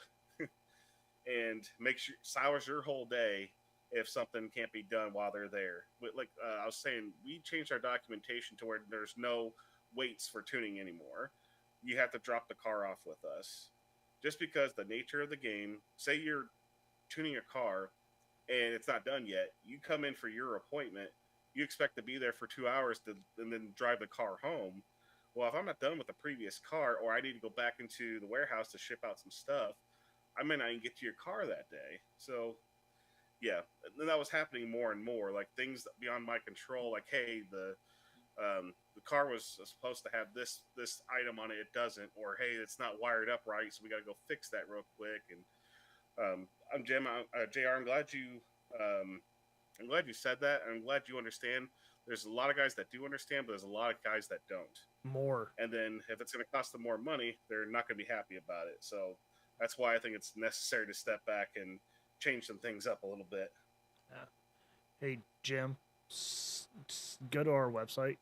and makes you sours your whole day if something can't be done while they're there. But like I was saying, we changed our documentation to where there's no waits for tuning anymore. You have to drop the car off with us. Just because the nature of the game, say you're tuning a car and it's not done yet, you come in for your appointment, you expect to be there for 2 hours and then drive the car home. Well, if I'm not done with the previous car or I need to go back into the warehouse to ship out some stuff, I may not even get to your car that day. So yeah, and that was happening more and more. Like things beyond my control. Like, hey, the car was supposed to have this item on it. It doesn't. Or hey, it's not wired up right, so we got to go fix that real quick. And I'm Jim. Jr. I'm glad you said that. I'm glad you understand. There's a lot of guys that do understand, but there's a lot of guys that don't. More. And then if it's going to cost them more money, they're not going to be happy about it. So that's why I think it's necessary to step back and change some things up a little bit. Yeah. Hey, Jim, go to our website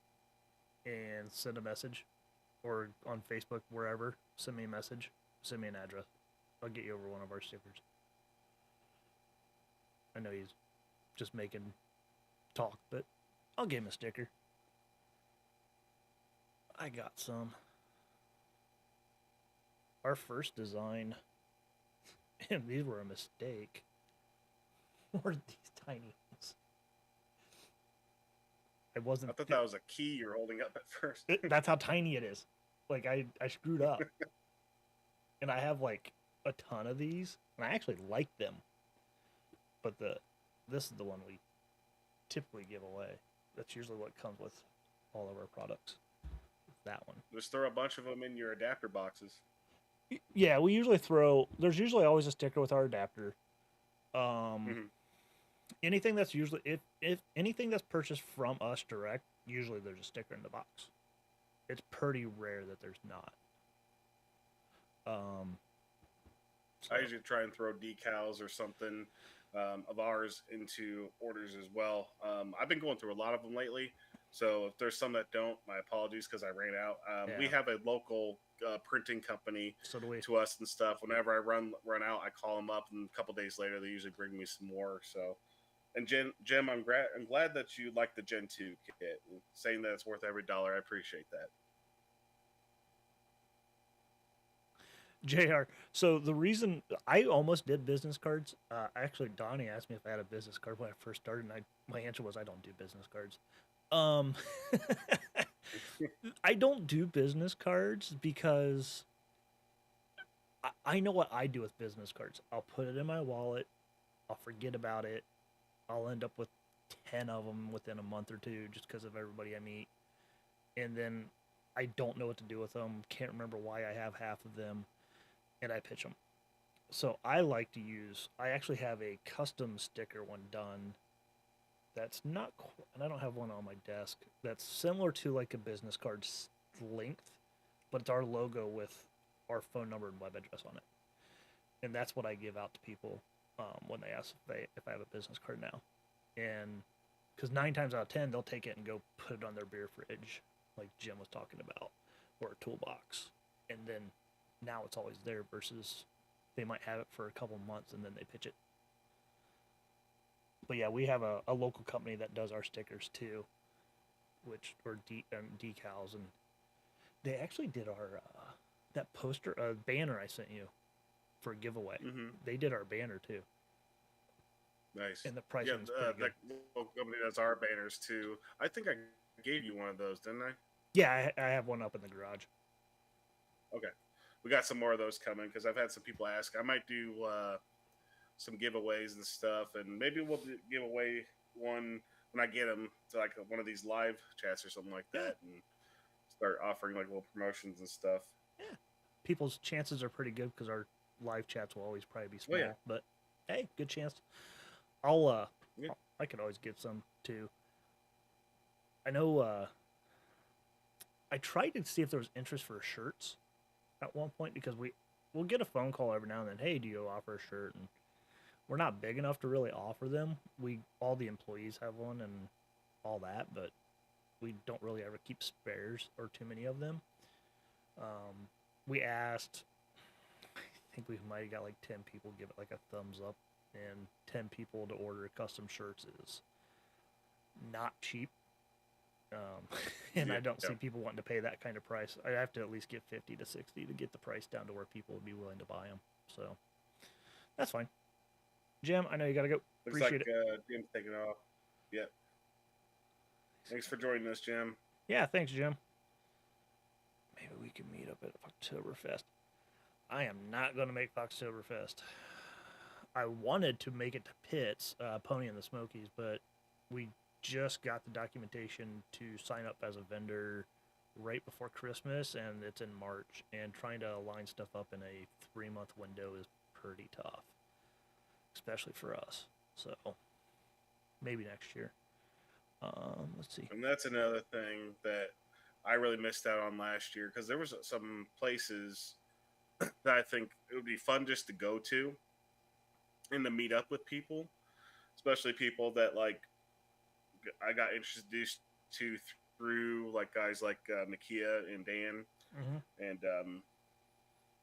and send a message, or on Facebook, wherever. Send me a message. Send me an address. I'll get you over one of our stickers. I know he's just making talk, but I'll give him a sticker. I got some. Our first design, and these were a mistake, were these tiny ones. I thought that was a key you're holding up at first. That's how tiny it is. Like I screwed up. And I have like a ton of these, and I actually like them. But this is the one we typically give away. That's usually what comes with all of our products. That one. Just throw a bunch of them in your adapter boxes. Yeah, we usually there's usually always a sticker with our adapter. Anything that's usually if anything that's purchased from us direct, usually there's a sticker in the box. It's pretty rare that there's not. So. I usually try and throw decals or something of ours into orders as well. I've been going through a lot of them lately, so if there's some that don't, my apologies because I ran out. We have a local printing company so do we. to us and stuff. Whenever I run out, I call them up, and a couple days later, they usually bring me some more. So And Jim, I'm glad that you like the Gen 2 kit. Saying that it's worth every dollar, I appreciate that. Jr. So the reason I almost did business cards, actually Donnie asked me if I had a business card when I first started, and my answer was I don't do business cards. Um, I don't do business cards because I know what I do with business cards. I'll put it in my wallet. I'll forget about it. I'll end up with 10 of them within a month or two just because of everybody I meet. And then I don't know what to do with them. Can't remember why I have half of them. And I pitch them. So I like to use, I actually have a custom sticker one done that's not, and I don't have one on my desk, that's similar to like a business card's length, but it's our logo with our phone number and web address on it. And that's what I give out to people when they ask if I have a business card now. And because 9 times out of 10, they'll take it and go put it on their beer fridge, like Jim was talking about, or a toolbox. And then now it's always there versus they might have it for a couple months and then they pitch it. But yeah, we have a local company that does our stickers too, which or decals, and they actually did our that poster banner I sent you for a giveaway. Mm-hmm. They did our banner too. Nice. And the Yeah, pricing is pretty good. that local company does our banners too. I think I gave you one of those, didn't I? Yeah, I have one up in the garage. Okay. We got some more of those coming because I've had some people ask. I might do some giveaways and stuff, and maybe we'll give away one when I get them to like one of these live chats or something like that, and start offering like little promotions and stuff. Yeah, people's chances are pretty good because our live chats will always probably be small. Oh yeah, But hey, good chance. I'll yeah. I could always get some too. I know I tried to see if there was interest for shirts at one point because we'll get a phone call every now and then. Hey, do you offer a shirt? And we're not big enough to really offer them. We all the employees have one and all that, but we don't really ever keep spares or too many of them. We asked. I think we might have got like 10 people give it like a thumbs up, and 10 people to order custom shirts is not cheap. And Yeah, I don't yeah. see people wanting to pay that kind of price. I have to at least get 50 to 60 to get the price down to where people would be willing to buy them. So that's fine. Jim, I know you got to go. Looks like Appreciate it. Jim's taking off. Yep. Thanks for joining us, Jim. Yeah, thanks, Jim. Maybe we can meet up at Oktoberfest. I am not going to make Oktoberfest. I wanted to make it to Pitt's, Pony and the Smokies, but we just got the documentation to sign up as a vendor right before Christmas, and it's in March. And trying to line stuff up in a 3-month window is pretty tough, especially for us. So maybe next year. Let's see. And that's another thing that I really missed out on last year because there was some places that I think it would be fun just to go to and to meet up with people, especially people that like I got introduced to through like guys like Nakia and Dan, and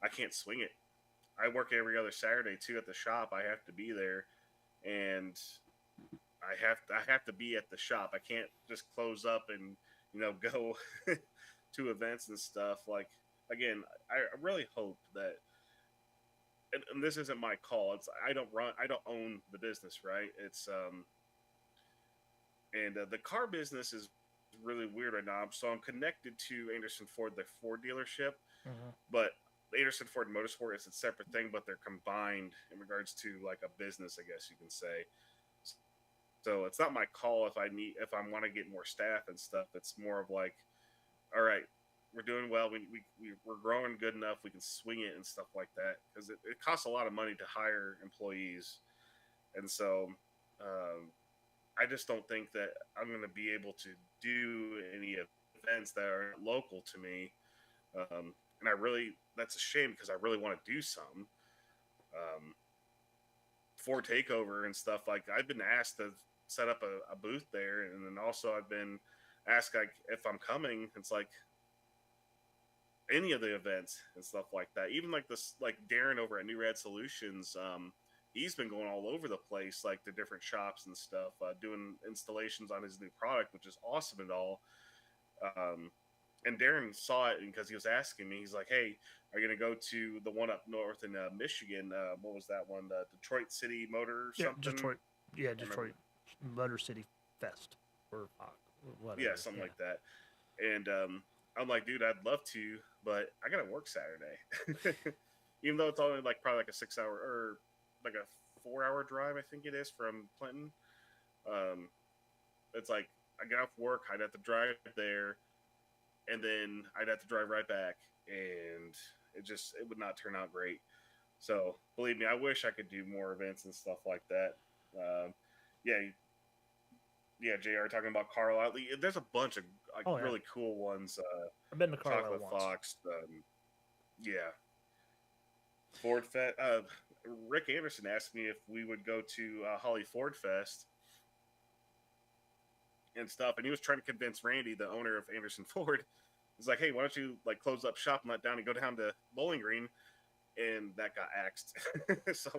I can't swing it. I work every other Saturday too at the shop. I have to be there, and I have to be at the shop. I can't just close up and go to events and stuff. Like again, I really hope that. And this isn't my call. It's I don't own the business, right? It's and the car business is really weird right now. So I'm connected to Anderson Ford, the Ford dealership, but Anderson Ford Motorsport is a separate thing, but they're combined in regards to like a business, I guess you can say. So it's not my call if I want to get more staff and stuff. It's more of like, all right, we're doing well. We're growing good enough. We can swing it and stuff like that because it costs a lot of money to hire employees, and so I just don't think that I'm going to be able to do any events that are local to me. And that's a shame because I really want to do some. For takeover and stuff, like I've been asked to set up a booth there, and then also I've been asked like if I'm coming. It's like any of the events and stuff like that. Even like this, like Darren over at New Rad Solutions, he's been going all over the place, like the different shops and stuff, doing installations on his new product, which is awesome and all. Um, and Darren saw it because he was asking me. He's like, "Hey, are you gonna go to the one up north in Michigan? What was that one? The Detroit City Motor Yeah, something? Detroit. Yeah, I remember. Detroit Motor City Fest or Yeah, whatever. something Yeah. like that." And I'm like, "Dude, I'd love to, but I gotta work Saturday." Even though it's only like probably like a 6 hour or like a 4 hour drive, I think it is from Clinton. Um, it's like I get off work, I'd have to drive there, and then I'd have to drive right back, and it would not turn out great. So believe me, I wish I could do more events and stuff like that. Yeah, yeah, Jr. talking about Carlisle. There's a bunch of like Oh yeah, really cool ones. I've been to Carlisle Chocolate once. Fox. Yeah, Ford Fest. Rick Anderson asked me if we would go to Holly Ford Fest and stuff, and he was trying to convince Randy, the owner of Anderson Ford. He's like, "Hey, why don't you like close up shop, let down, and go down to Bowling Green?" And that got axed. So,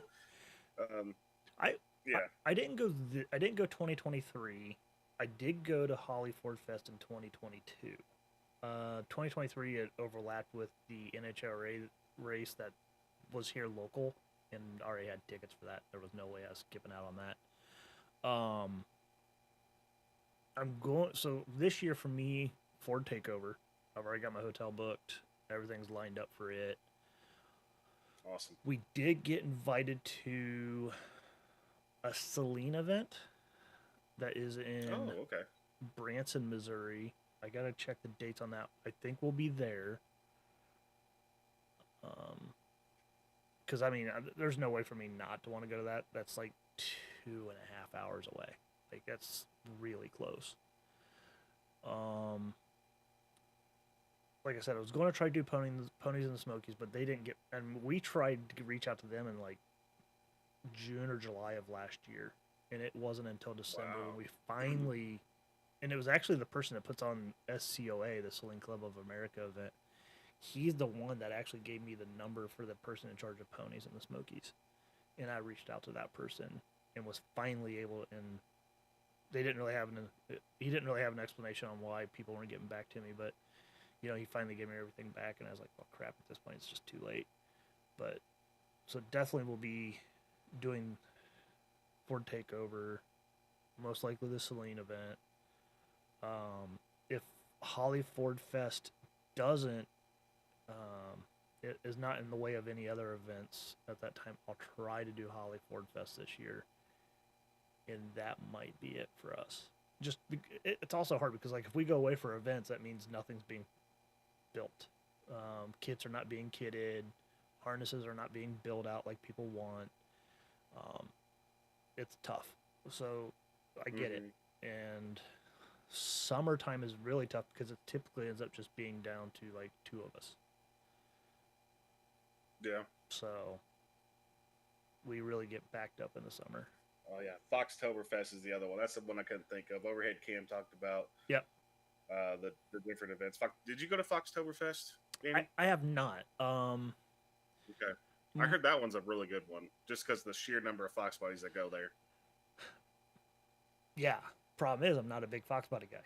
um, I I, yeah. I didn't go. I didn't go 2023. I did go to Holly Ford Fest in 2022. 2023 it overlapped with the NHRA race that was here local, and already had tickets for that. There was no way I was skipping out on that. I'm going. So this year for me, Ford Takeover. I've already got my hotel booked. Everything's lined up for it. Awesome. We did get invited to a Celine event that is Oh, in okay. Branson, Missouri. I gotta check the dates on that. I think we'll be there. Because I mean, there's no way for me not to want to go to that. That's like 2.5 hours away. Like that's really close. Um, like I said, I was going to try to do ponies and the Smokies, but they didn't get. And we tried to reach out to them in like June or July of last year, and it wasn't until December when Wow. we finally. And it was actually the person that puts on SCOA, the Saline Club of America event. He's the one that actually gave me the number for the person in charge of ponies and the Smokies, and I reached out to that person and was finally able. And they didn't really have an. He didn't really have an explanation on why people weren't getting back to me, but he finally gave me everything back, and I was like, well, crap, at this point, it's just too late. But so definitely we'll be doing Ford Takeover, most likely the Celine event. If Holly Ford Fest doesn't, it is not in the way of any other events at that time, I'll try to do Holly Ford Fest this year, and that might be it for us. Just it's also hard because like if we go away for events, that means nothing's being built. Kits are not being kitted. Harnesses are not being built out like people want. Um, it's tough. So I get it. Mm-hmm. And summertime is really tough because it typically ends up just being down to like two of us. Yeah. So we really get backed up in the summer. Oh yeah. Foxtoberfest is the other one. That's the one I couldn't think of. Overhead Cam talked about Yep. the different events. Did you go to Foxtoberfest, I, Danny? I have not. Okay. I heard that one's a really good one, just because the sheer number of Fox buddies that go there. Yeah. Problem is, I'm not a big Fox Body guy.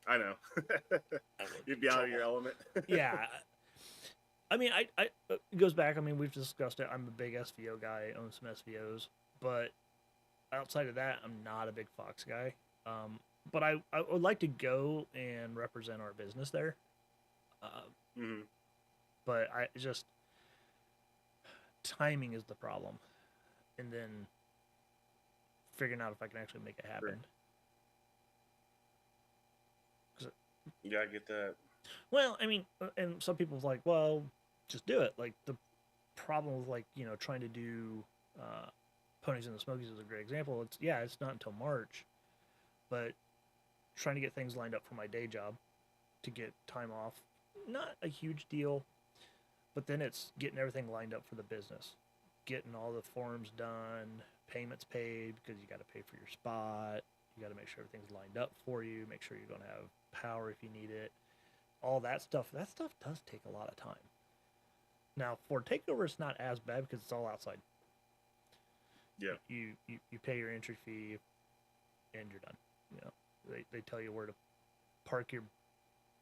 I know. You'd be out of your element. Yeah. I mean, I it goes back. I mean, we've discussed it. I'm a big SVO guy. I own some SVOs, but outside of that, I'm not a big Fox guy. But I would like to go and represent our business there. Uh, Mm-hmm. but I just timing is the problem, and then figuring out if I can actually make it happen. Sure. Yeah, I get that. Well, I mean, and some people's like, well, just do it. Like the problem with like trying to do ponies and the Smokies is a great example. It's not until March, but trying to get things lined up for my day job to get time off, not a huge deal. But then it's getting everything lined up for the business, getting all the forms done, payments paid because you got to pay for your spot. You got to make sure everything's lined up for you. Make sure you're going to have power if you need it. All that stuff. That stuff does take a lot of time. Now for takeover, it's not as bad because it's all outside. Yeah. You pay your entry fee, and you're done. You know, they tell you where to park your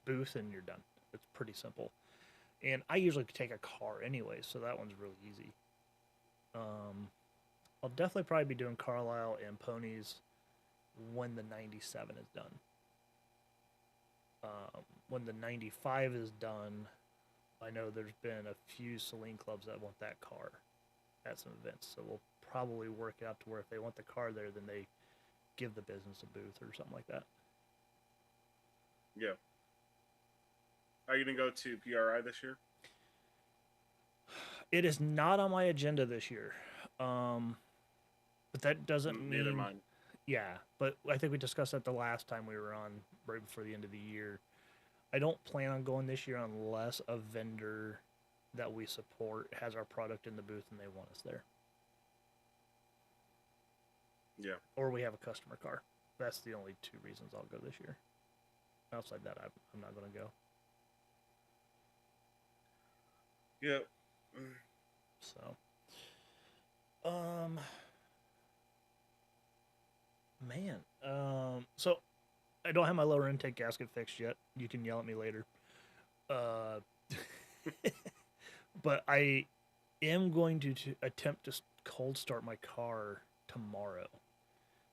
booth, and you're done. It's pretty simple. And I usually take a car anyway, so that one's really easy. I'll definitely probably be doing Carlisle and Ponies when the 97 is done. When the 95 is done, I know there's been a few Celine clubs that want that car at some events, so we'll probably work it out to where if they want the car there, then they give the business a booth or something like that. Yeah. Are you gonna go to PRI this year? It is not on my agenda this year, but that doesn't Neither mean mine. yeah. But I think we discussed that the last time we were on, right before the end of the year. I don't plan on going this year unless a vendor that we support has our product in the booth and they want us there. Yeah. Or we have a customer car. That's the only two reasons I'll go this year. Outside that, I'm not going to go. Yeah. So, man, so I don't have my lower intake gasket fixed yet. You can yell at me later. But I am going to attempt to cold start my car tomorrow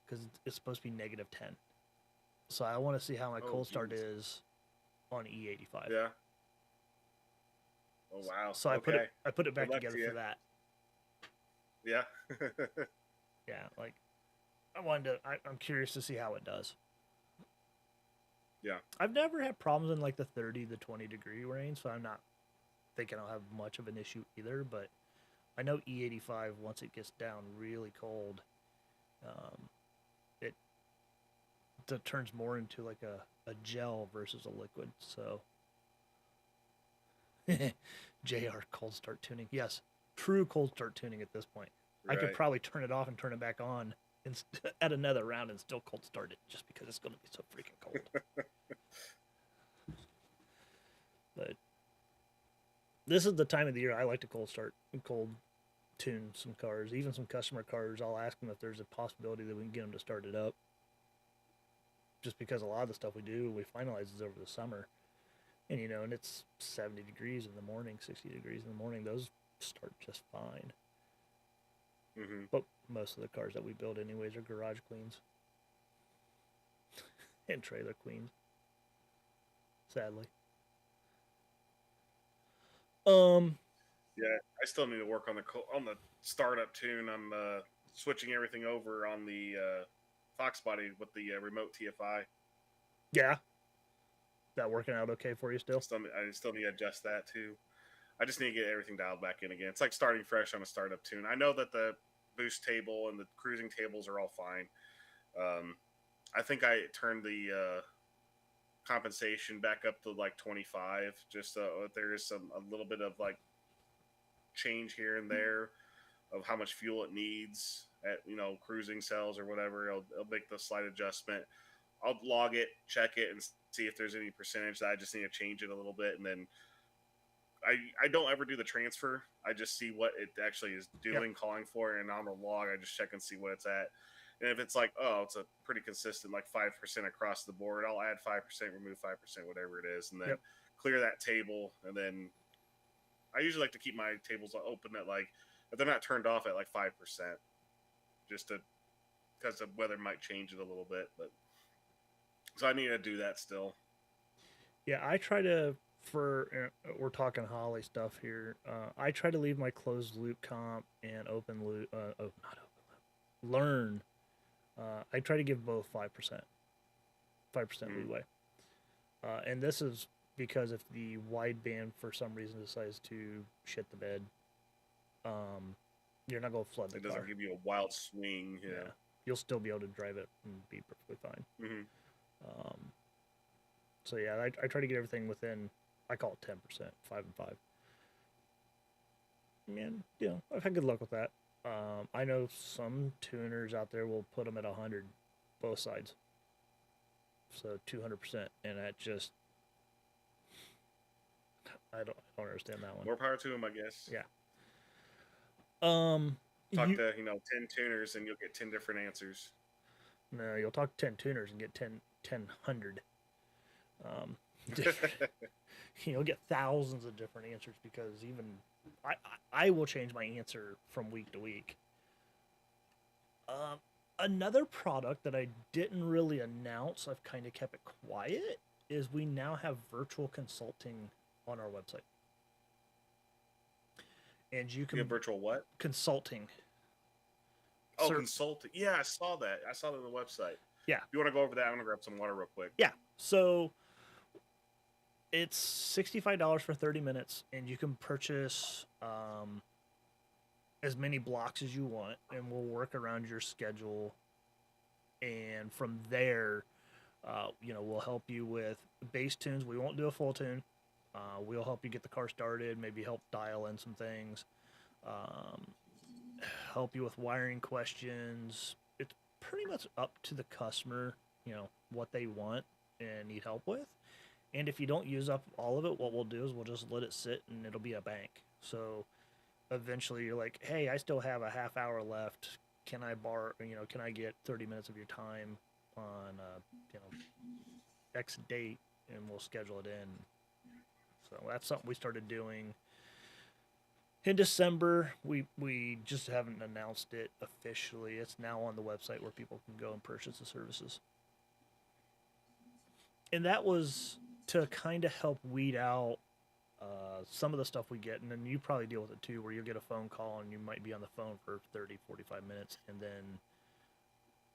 because it's supposed to be -10. So I want to see how my cold start is on E85. Yeah. Oh wow. So I put it back together for that. Yeah. Yeah, like I'm curious to see how it does. Yeah. I've never had problems in like the 30 to 20 degree range, so I'm not thinking I'll have much of an issue either, but I know E85 once it gets down really cold, it turns more into like a gel versus a liquid. So JR cold start tuning. Yes, true cold start tuning at this point. Right. I could probably turn it off and turn it back on and at another round and still cold start it just because it's going to be so freaking cold. But this is the time of the year I like to cold tune some cars, even some customer cars. I'll ask them if there's a possibility that we can get them to start it up. Just because a lot of the stuff we do, we finalize is over the summer. And, you know, and it's 70 degrees in the morning, 60 degrees in the morning. Those start just fine. Mm-hmm. But most of the cars that we build anyways are garage queens. And trailer queens. Sadly. Yeah, I still need to work on the startup tune. I'm switching everything over on the Fox body with the remote TFI. Yeah. That working out okay for you still? I still need to adjust that too. I just need to get everything dialed back in again. It's like starting fresh on a startup tune. I know that the boost table and the cruising tables are all fine. I think I turned the compensation back up to like 25, just so there is a little bit of like change here and there of how much fuel it needs at cruising cells or whatever. It'll make the slight adjustment. I'll log it, check it, and see if there's any percentage that I just need to change it a little bit, and then I don't ever do the transfer. I just see what it actually is doing, Yep. calling for, and on the log I just check and see what it's at. And if it's like, oh, it's a pretty consistent, like 5% across the board, I'll add 5%, remove 5%, whatever it is, and then clear that table. And then I usually like to keep my tables open at like, if they're not turned off at like 5%, just because the weather might change it a little bit. But so I need to do that still. Yeah, I try to, we're talking Holly stuff here. I try to leave my closed loop comp and open loop, not open loop, learn. I try to give both 5%, 5% leeway. And this is because if the wideband for some reason decides to shit the bed, you're not going to flood the car. It doesn't give you a wild swing. Yeah. You'll still be able to drive it and be perfectly fine. Mm-hmm. So yeah, I try to get everything within, I call it 10%, 5 and 5. And, you know, I've had good luck with that. I know some tuners out there will put them at 100, both sides. So 200%, and that just, I don't understand that one. More power to them, I guess. Yeah. Talk You to 10 tuners and you'll get 10 different answers. no, you'll talk to 10 tuners and get 10 um, different. You'll get thousands of different answers because even I will change my answer from week to week. Um, Another product that I didn't really announce, I've kind of kept it quiet, is we now have virtual consulting on our website. And you You have can virtual what? consulting. Oh, Sir, consulting. Yeah, I saw that. I saw that on the website. yeah, If you want to go over that, I'm gonna grab some water real quick. yeah. So it's $65 for 30 minutes, and you can purchase as many blocks as you want, and we'll work around your schedule. And from there, we'll help you with bass tunes. We won't do a full tune. We'll help you get the car started, maybe help dial in some things, um, help you with wiring questions. It's pretty much up to the customer, what they want and need help with. And if you don't use up all of it, what we'll do is we'll just let it sit and it'll be a bank. So eventually you're like, hey, I still have a half hour left. Can I borrow, can I get 30 minutes of your time on, X date, and we'll schedule it in. So that's something we started doing in December. We just haven't announced it officially. It's now on the website where people can go and purchase the services. And that was to kind of help weed out some of the stuff we get. And then you probably deal with it too, where you'll get a phone call and you might be on the phone for 30, 45 minutes. And then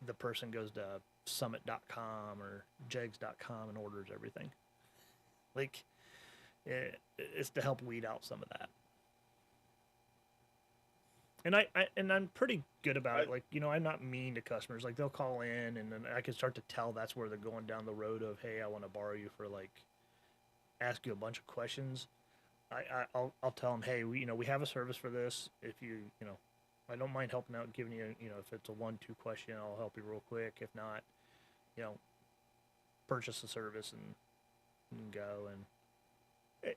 the person goes to summit.com or jegs.com and orders everything. Like, it's to help weed out some of that. And I'm pretty good about it. Like, I'm not mean to customers. Like, they'll call in, and then I can start to tell that's where they're going down the road of, hey, I want to borrow you for, like, ask you a bunch of questions. I'll tell them, hey, we have a service for this. If I don't mind helping out, giving you, if it's a 1-2 question, I'll help you real quick. If not, purchase the service and go. And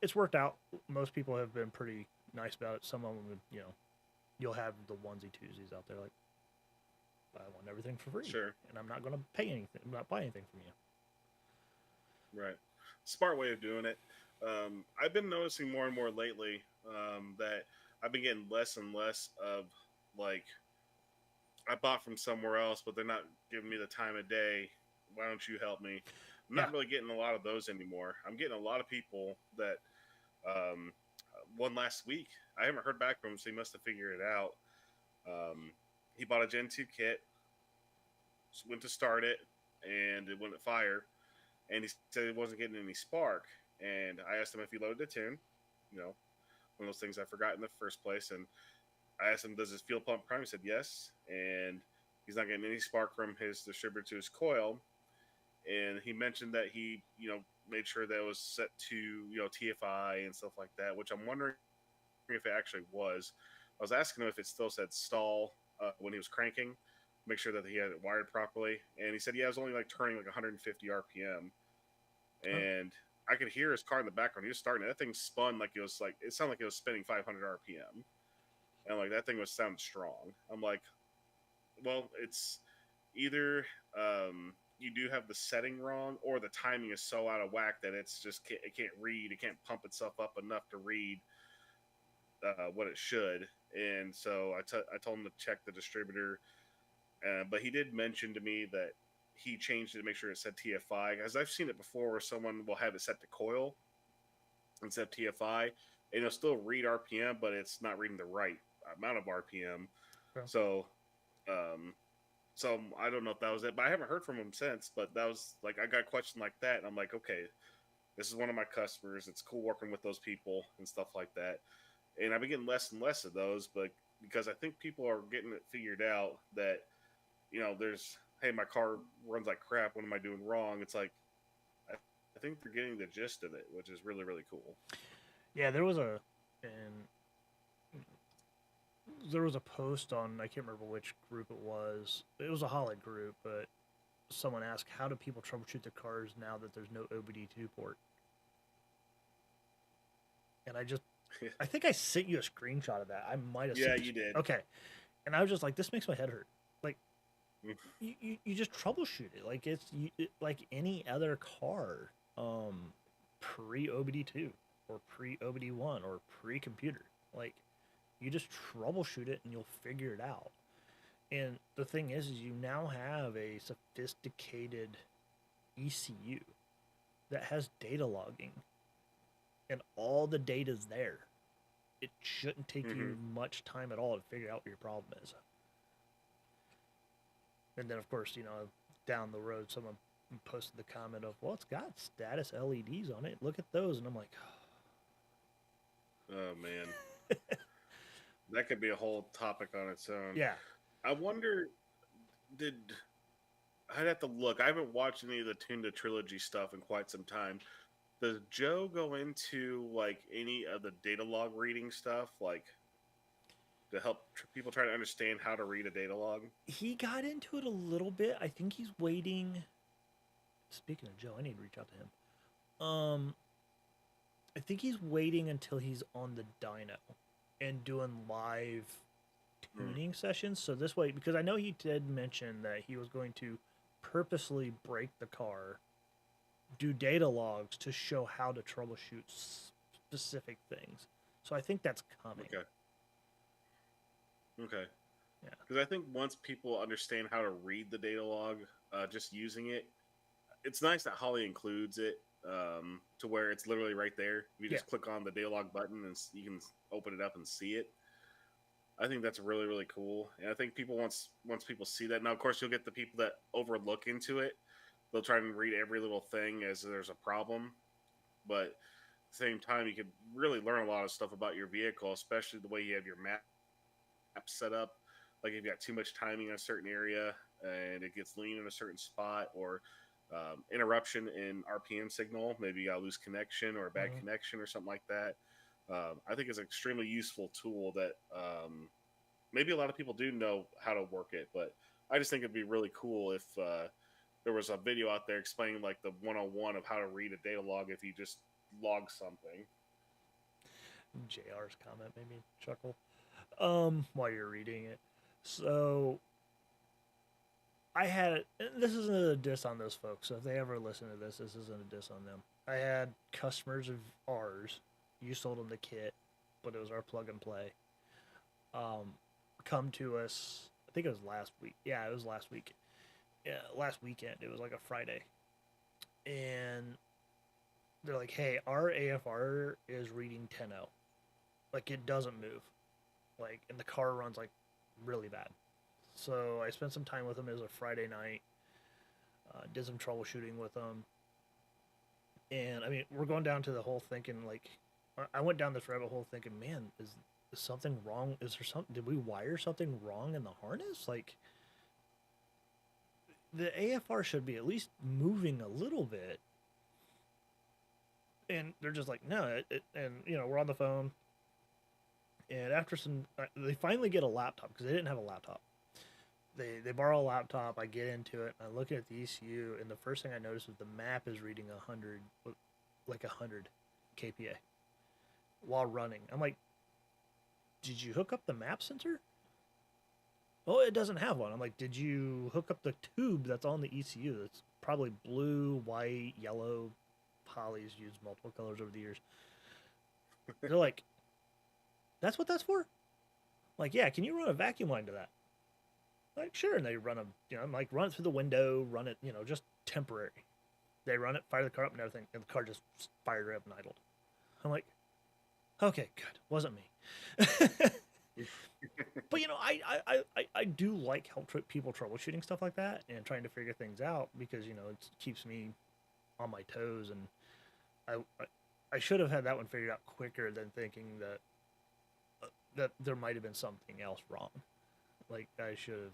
it's worked out. Most people have been pretty nice about it. Some of them, you'll have the onesie twosies out there like, I want everything for free. Sure. And I'm not going to pay anything. I'm not buying anything from you. Right. Smart way of doing it. I've been noticing more and more lately that I've been getting less and less of, like, I bought from somewhere else, but they're not giving me the time of day. Why don't you help me? I'm not really getting a lot of those anymore. I'm getting a lot of people that um, one last week. I haven't heard back from him, so he must have figured it out. He bought a Gen 2 kit, went to start it, and it wouldn't fire. And he said it wasn't getting any spark. And I asked him if he loaded a tune, one of those things I forgot in the first place. And I asked him, does his fuel pump prime? He said yes. And he's not getting any spark from his distributor to his coil. And he mentioned that he, made sure that it was set to, TFI and stuff like that, which I'm wondering if it actually was. I was asking him if it still said stall when he was cranking, make sure that he had it wired properly. And he said, yeah, it was only like turning like 150 RPM. And I could hear his car in the background. He was starting. That thing spun like it sounded like it was spinning 500 RPM. And like that thing was sounding strong. I'm like, well, it's either you do have the setting wrong, or the timing is so out of whack that it's just it can't read. It can't pump itself up enough to read what it should. And so I told him to check the distributor. But he did mention to me that he changed it to make sure it said TFI. As I've seen it before, where someone will have it set to coil instead of TFI, and it'll still read RPM, but it's not reading the right amount of RPM. Yeah. So I don't know if that was it, but I haven't heard from him since. But that was like, I got a question like that, and I'm like, okay, this is one of my customers. It's cool working with those people and stuff like that. And I've been getting less and less of those, but because I think people are getting it figured out that, there's, hey, my car runs like crap. What am I doing wrong? It's like, I think they're getting the gist of it, which is really, really cool. Yeah, there was a post on, I can't remember which group it was. It was a Holland group, but someone asked, how do people troubleshoot their cars now that there's no OBD2 port? And I think I sent you a screenshot of that. I might have. Yeah, you did. Okay. And I was just like, this makes my head hurt. Like, you just troubleshoot it like like any other car, pre OBD2 or pre OBD1 or pre computer. Like, you just troubleshoot it and you'll figure it out. And the thing is you now have a sophisticated ECU that has data logging, and all the data's there. It shouldn't take Mm-hmm. you much time at all to figure out what your problem is. And then, of course, down the road, someone posted the comment of, well, it's got status LEDs on it. Look at those. And I'm like, Oh man, that could be a whole topic on its own. yeah. I wonder, did I'd have to look. I haven't watched any of the Tunda trilogy stuff in quite some time. Does Joe go into like any of the data log reading stuff, like to help people try to understand how to read a data log? He got into it a little bit. I think he's waiting. Speaking of Joe, I need to reach out to him. I think he's waiting until he's on the dyno and doing live tuning sessions. So this way, because I know he did mention that he was going to purposely break the car, do data logs to show how to troubleshoot specific things. So I think that's coming. Okay. Okay. Yeah. Because I think once people understand how to read the data log, just using it, it's nice that Holly includes it to where it's literally right there. You just click on the data log button and you can open it up and see it. I think that's really, really cool. And I think people once people see that, now of course you'll get the people that overlook into it. They'll try and read every little thing as there's a problem. But at the same time, you could really learn a lot of stuff about your vehicle, especially the way you have your map set up. Like if you've got too much timing in a certain area and it gets lean in a certain spot, or interruption in RPM signal, maybe you got a loose connection or a bad connection or something like that. I think it's an extremely useful tool that maybe a lot of people do know how to work it, but I just think it'd be really cool if there was a video out there explaining like the 101 of how to read a data log if you just log something. JR's comment made me chuckle while you're reading it. So I had, this isn't a diss on those folks, so if they ever listen to this, this isn't a diss on them. I had customers of ours, you sold them the kit, but it was our plug and play, come to us, I think it was last week. Yeah, it was last week. Yeah, last weekend. It was like a Friday. And they're like, hey, our AFR is reading 10.0. Like, it doesn't move. Like, and the car runs, like, really bad. So I spent some time with them. It was a Friday night. Did some troubleshooting with them. And, I mean, we're going down to the whole thinking, like, I went down this rabbit hole thinking, man, is something wrong? Is there something, did we wire something wrong in the harness? Like, the AFR should be at least moving a little bit. And they're just like, no. And, we're on the phone. And after some, they finally get a laptop because they didn't have a laptop. They borrow a laptop. I get into it. And I look at the ECU. And the first thing I notice is the map is reading 100 kPa while running. I'm like, did you hook up the map sensor? Oh, it doesn't have one. I'm like, did you hook up the tube that's on the ECU? That's probably blue, white, yellow. Poly's used multiple colors over the years. They're like, that's what that's for? Like, yeah, can you run a vacuum line to that? Like, sure. And they run I'm like, run it through the window, run it, just temporary. They run it, fire the car up and everything, and the car just fired right up and idled. I'm like, okay, good. Wasn't me. But I do like help people troubleshooting stuff like that and trying to figure things out because it keeps me on my toes, and I should have had that one figured out quicker than thinking that there might have been something else wrong. Like I should have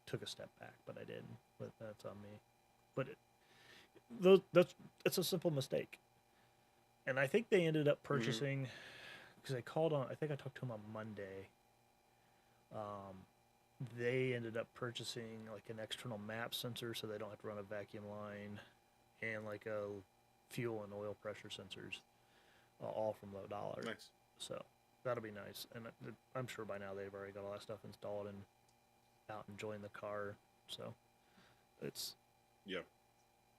took a step back, but I didn't. But that's on me. But it's a simple mistake, and I think they ended up purchasing. Because I called on, I think I talked to him on Monday. They ended up purchasing like an external map sensor so they don't have to run a vacuum line, and like a fuel and oil pressure sensors, all from Low Dollar. Nice. So That'll be nice, and I'm sure by now they've already got a lot of stuff installed and out enjoying the car. So it's Yeah.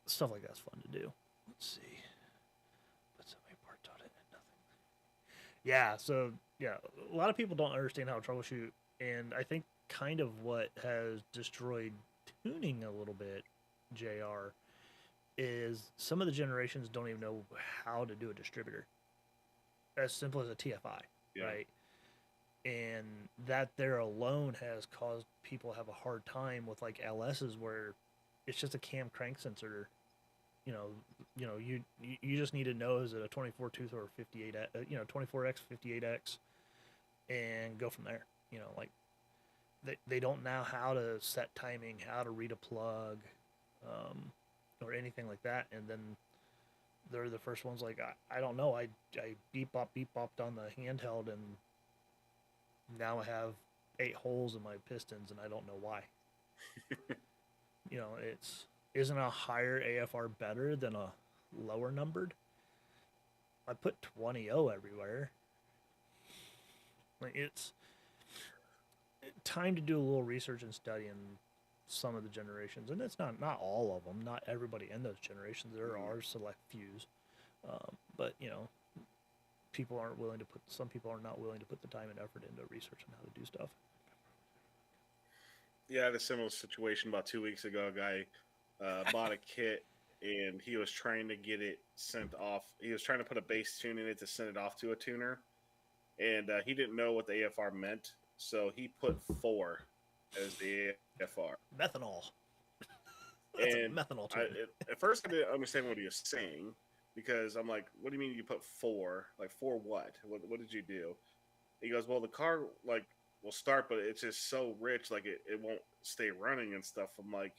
stuff like that's fun to do. Let's see. Put so many parts on it and nothing. Yeah. So yeah, a lot of people don't understand how to troubleshoot, and I think kind of what has destroyed tuning a little bit, Jr. is some of the generations don't even know how to do a distributor. As simple as a TFI, Yeah. right? And that there alone has caused people to have a hard time with like LSs where it's just a cam crank sensor. You know, you just need to know is it a 24 tooth or 58, 24x, 58x, and go from there. You know, like they don't know how to set timing, how to read a plug, or anything like that, and then they're the first ones like I don't know. I beep bopped on the handheld, and now I have 8 holes in my pistons, and I don't know why. You know, it's isn't a higher AFR better than a lower numbered? I put 20O everywhere. Like it's time to do a little research and study in some of the generations, and it's not all of them, not everybody in those generations. There are select fews, but you know, people aren't willing to put. Some people are not willing to put the time and effort into research on how to do stuff. Yeah, I had a similar situation about 2 weeks ago. A guy bought a kit and he was trying to get it sent off. He was trying to put a base tune in it to send it off to a tuner, and he didn't know what the AFR meant, so he put 4 as the AFR. Methanol. That's a And methanol I, tune. at first, I didn't understand what he was saying because I'm like, "What do you mean you put 4? Like 4 what? What did you do?" He goes, "Well, the car like will start, but it's just so rich, like it won't stay running and stuff." I'm like,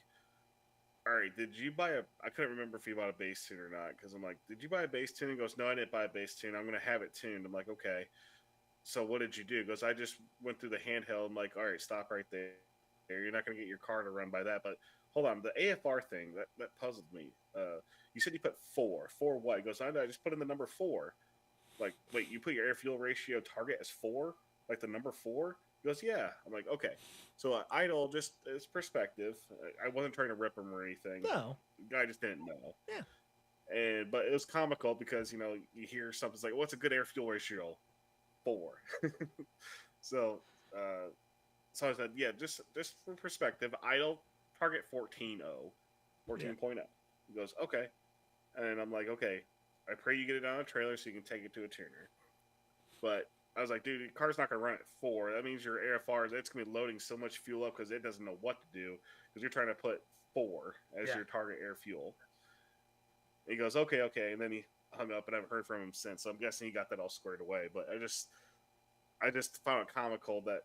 "All right, did you buy a?" I couldn't remember if he bought a bass tune or not because I'm like, "Did you buy a bass tune?" He goes, "No, I didn't buy a bass tune. I'm gonna have it tuned." I'm like, "Okay." So what did you do? He goes, "I just went through the handheld." I'm like, "All right, stop right there. You're not gonna get your car to run by that." But hold on, the AFR thing that puzzled me. You said you put 4. 4 what? He goes, "I just put in the number 4." Like, wait, you put your air fuel ratio target as 4, like the number 4? He goes, yeah. I'm like, okay. So idle, just as perspective. I wasn't trying to rip him or anything. No. The guy just didn't know. Yeah. And but it was comical because you hear something like, "What's a good air fuel ratio?" 4. So so I said, yeah, just for perspective, idle target 14.0, 14.0. He goes, okay, and I'm like, okay. I pray you get it on a trailer so you can take it to a tuner. But I was like, dude, your car's not going to run at 4. That means your AFR, it's going to be loading so much fuel up because it doesn't know what to do because you're trying to put 4 as your target air fuel. And he goes, okay, okay. And then he hung up and I haven't heard from him since. So I'm guessing he got that all squared away. But I just found it comical that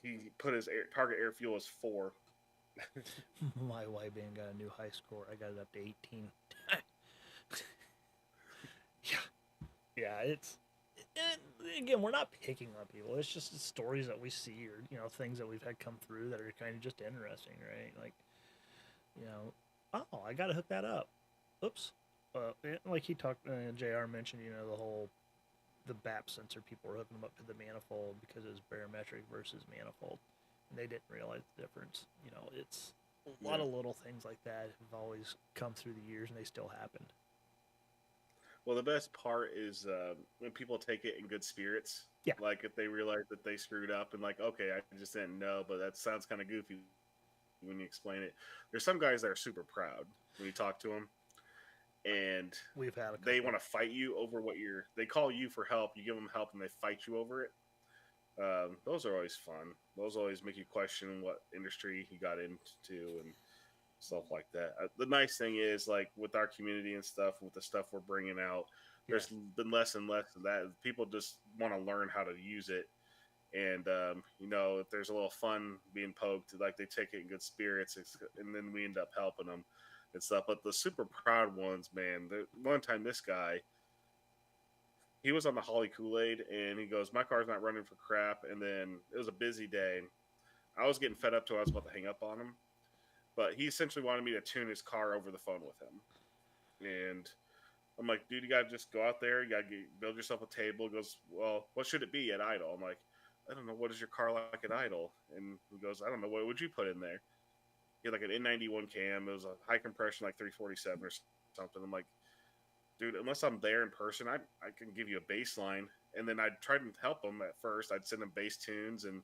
he put his target air fuel as 4. My white band got a new high score. I got it up to 18. Yeah, it's again, we're not picking on people. It's just stories that we see or things that we've had come through that are kind of just interesting, right? Like, oh, I got to hook that up. Oops. Like he talked, Jr. mentioned, the whole the BAP sensor. People were hooking them up to the manifold because it was barometric versus manifold, and they didn't realize the difference. It's a lot of little things like that have always come through the years, and they still happen. Well, the best part is when people take it in good spirits. Yeah. Like if they realize that they screwed up and like, okay, I just didn't know, but that sounds kind of goofy when you explain it. There's some guys that are super proud when you talk to them, and we've had they want to fight you over they call you for help. You give them help, and they fight you over it. Those are always fun. Those always make you question what industry you got into and stuff like that. The nice thing is, like with our community and stuff, with the stuff we're bringing out, there's been less and less of that. People just want to learn how to use it, and if there's a little fun being poked, like they take it in good spirits, and then we end up helping them and stuff. But the super proud ones, man. One time, this guy, he was on the Holly Kool-Aid, and he goes, "My car's not running for crap." And then it was a busy day. I was getting fed up to. I was about to hang up on him. But he essentially wanted me to tune his car over the phone with him. And I'm like, dude, you gotta just go out there. You gotta build yourself a table. He goes, well, what should it be at idle? I'm like, I don't know. What is your car like at idle? And he goes, I don't know. What would you put in there? He had like an N91 cam. It was a high compression, like 347 or something. I'm like, dude, unless I'm there in person, I can give you a baseline. And then I'd try to help him at first. I'd send him bass tunes and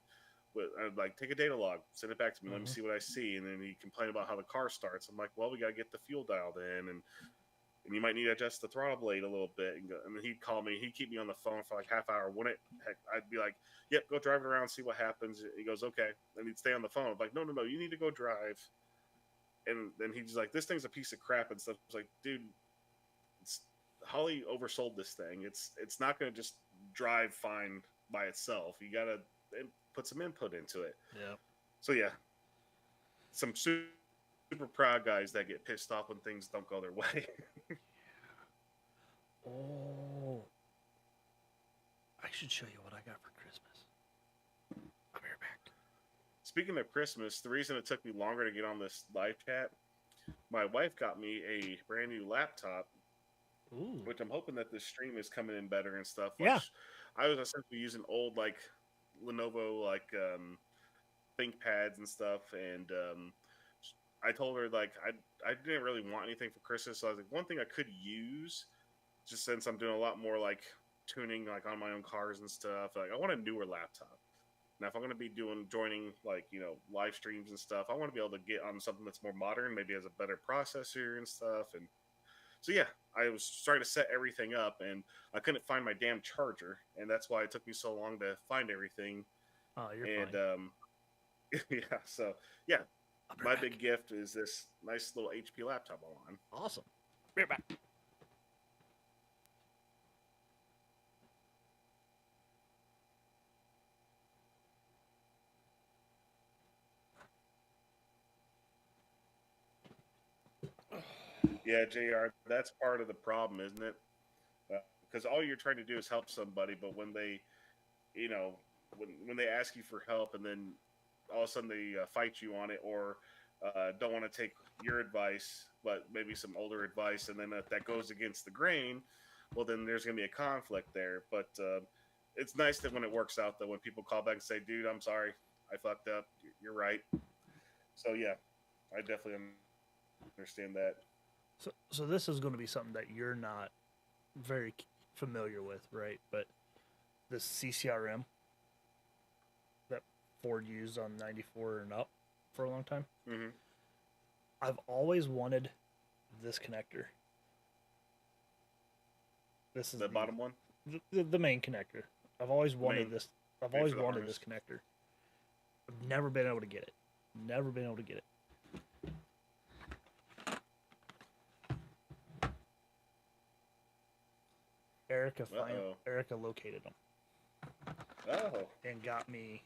I'd like take a data log, send it back to me, let me Mm-hmm. see what I see. And then he complained about how the car starts. I'm like, well, we got to get the fuel dialed in and you might need to adjust the throttle blade a little bit. And then he'd call me, he'd keep me on the phone for like half hour. Heck, I'd be like, yep, go drive it around, see what happens. He goes, okay. And he'd stay on the phone. I'm like, no, you need to go drive. And then he's like, this thing's a piece of crap and stuff. I was like, dude, Holly oversold this thing. It's not going to just drive fine by itself. You got to put some input into it. Yeah. So yeah, some super proud guys that get pissed off when things don't go their way. Oh, I should show you what I got for Christmas. I'll be right back. Speaking of Christmas, the reason it took me longer to get on this live chat, my wife got me a brand new laptop. Ooh. Which I'm hoping that this stream is coming in better and stuff. Yeah. I was essentially using old like Lenovo like ThinkPads and stuff, and I told her like I didn't really want anything for Christmas, so I was like, one thing I could use, just since I'm doing a lot more like tuning like on my own cars and stuff, like I want a newer laptop. Now, if I'm going to be joining like live streams and stuff, I want to be able to get on something that's more modern, maybe has a better processor and stuff, and so yeah, I was trying to set everything up, and I couldn't find my damn charger, and that's why it took me so long to find everything. Oh, you're and fine. yeah, so yeah, my back. big gift is this nice little HP laptop I'm on. Awesome. Be right back. Yeah, Jr., that's part of the problem, isn't it? Because all you're trying to do is help somebody, but when they, you know, when they ask you for help, and then all of a sudden they fight you on it, or don't want to take your advice, but maybe some older advice, and then that goes against the grain, well, then there's going to be a conflict there. But it's nice that when it works out, though, when people call back and say, dude, I'm sorry, I fucked up, you're right. So, yeah, I definitely understand that. So this is going to be something that you're not very familiar with, right? But this CCRM that Ford used on 94 and up for a long time. Mm-hmm. I've always wanted this connector. This is the bottom one? The main connector. I've always wanted this. I've always wanted this connector. I've never been able to get it. Never been able to get it. Erica located them. Oh. And got me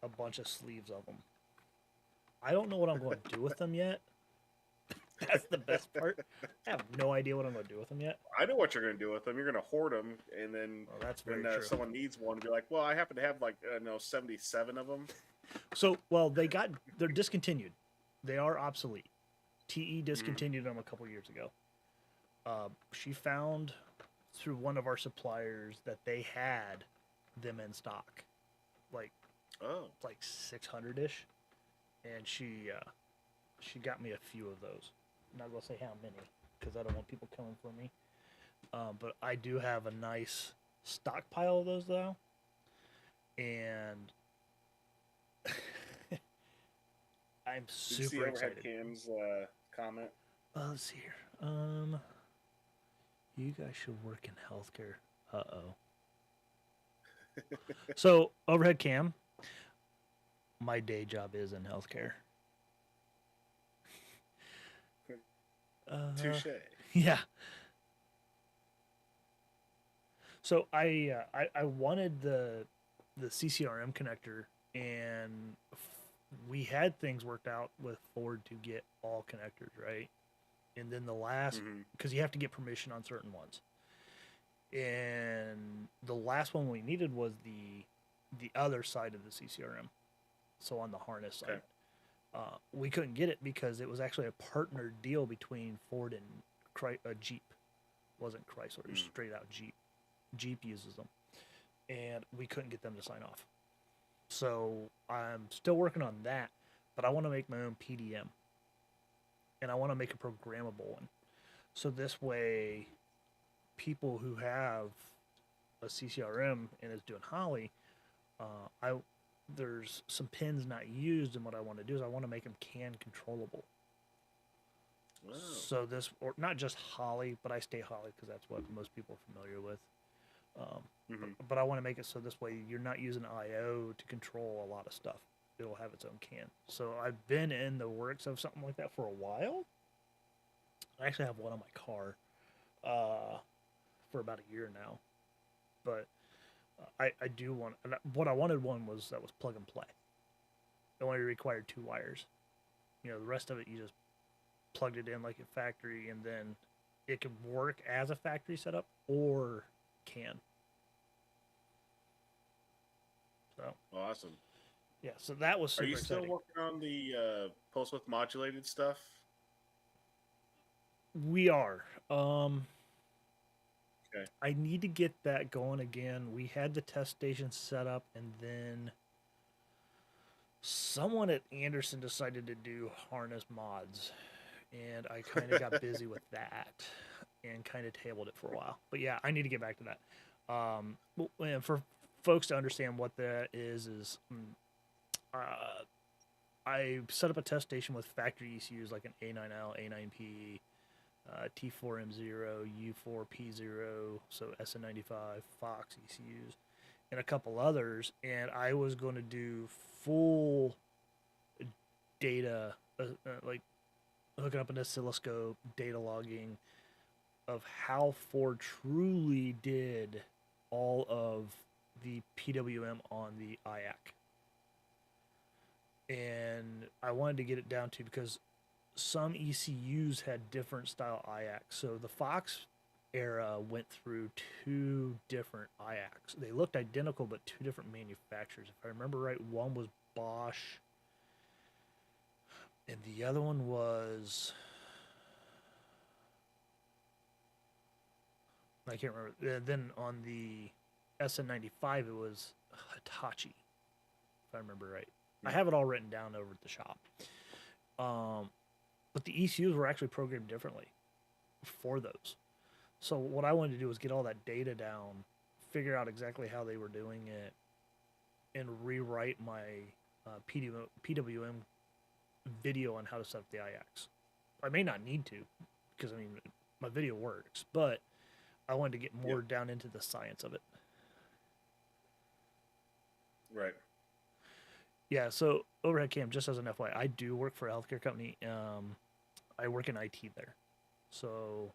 a bunch of sleeves of them. I don't know what I'm going to do with them yet. That's the best part. I have no idea what I'm going to do with them yet. I know what you're going to do with them. You're going to hoard them, and then that's when someone needs one, be like, well, I happen to have like 77 of them. So, well, they're discontinued. They are obsolete. TE discontinued them a couple years ago. She found through one of our suppliers that they had them in stock, like 600-ish, and she got me a few of those. I'm not gonna say how many because I don't want people coming for me, but I do have a nice stockpile of those though, and I'm super excited. Cam's comment. Let's see here. You guys should work in healthcare. So, overhead cam, my day job is in healthcare. Touche. Yeah. So I wanted the CCRM connector, and we had things worked out with Ford to get all connectors, right? And then the last, because you have to get permission on certain ones. And the last one we needed was the other side of the CCRM. So on the harness side. We couldn't get it because it was actually a partner deal between Ford and Jeep. wasn't Chrysler. It was Mm. straight out Jeep. Jeep uses them, and we couldn't get them to sign off. So I'm still working on that, but I want to make my own PDM, and I want to make a programmable one. So this way, people who have a CCRM and is doing Holly, I there's some pins not used, and what I want to do is I want to make them CAN controllable. Wow. So this, or not just Holly, but I stay Holly because that's what most people are familiar with. But I want to make it so this way you're not using IO to control a lot of stuff. It'll have its own CAN. So I've been in the works of something like that for a while. I actually have one on my car for about a year now. But I do want, what I wanted one was that was plug and play. It only required 2 wires. The rest of it you just plugged it in like a factory, and then it can work as a factory setup or CAN. So Awesome. yeah, so that was Are super you still exciting. working on the pulse width modulated stuff? We are. Okay. I need to get that going again. We had the test station set up, and then someone at Anderson decided to do harness mods, and I kind of got busy with that and kind of tabled it for a while. But yeah, I need to get back to that. And for folks to understand what that is I set up a test station with factory ECUs like an A9L, A9P, T4M0, U4P0, so SN95, Fox ECUs, and a couple others. And I was going to do full data, like hooking up an oscilloscope, data logging of how Ford truly did all of the PWM on the IAC. And I wanted to get it down to, because some ECUs had different style IACs. So the Fox era went through 2 different IACs. They looked identical, but 2 different manufacturers. If I remember right, one was Bosch, and the other one was, I can't remember. Then on the SN95, it was Hitachi, if I remember right. I have it all written down over at the shop. But the ECUs were actually programmed differently for those. So what I wanted to do was get all that data down, figure out exactly how they were doing it, and rewrite my PWM video on how to set up the IX. I may not need to, because I mean my video works, but I wanted to get more down into the science of it. Right. Yeah, so overhead cam, just as an FYI, I do work for a healthcare company. I work in IT there. So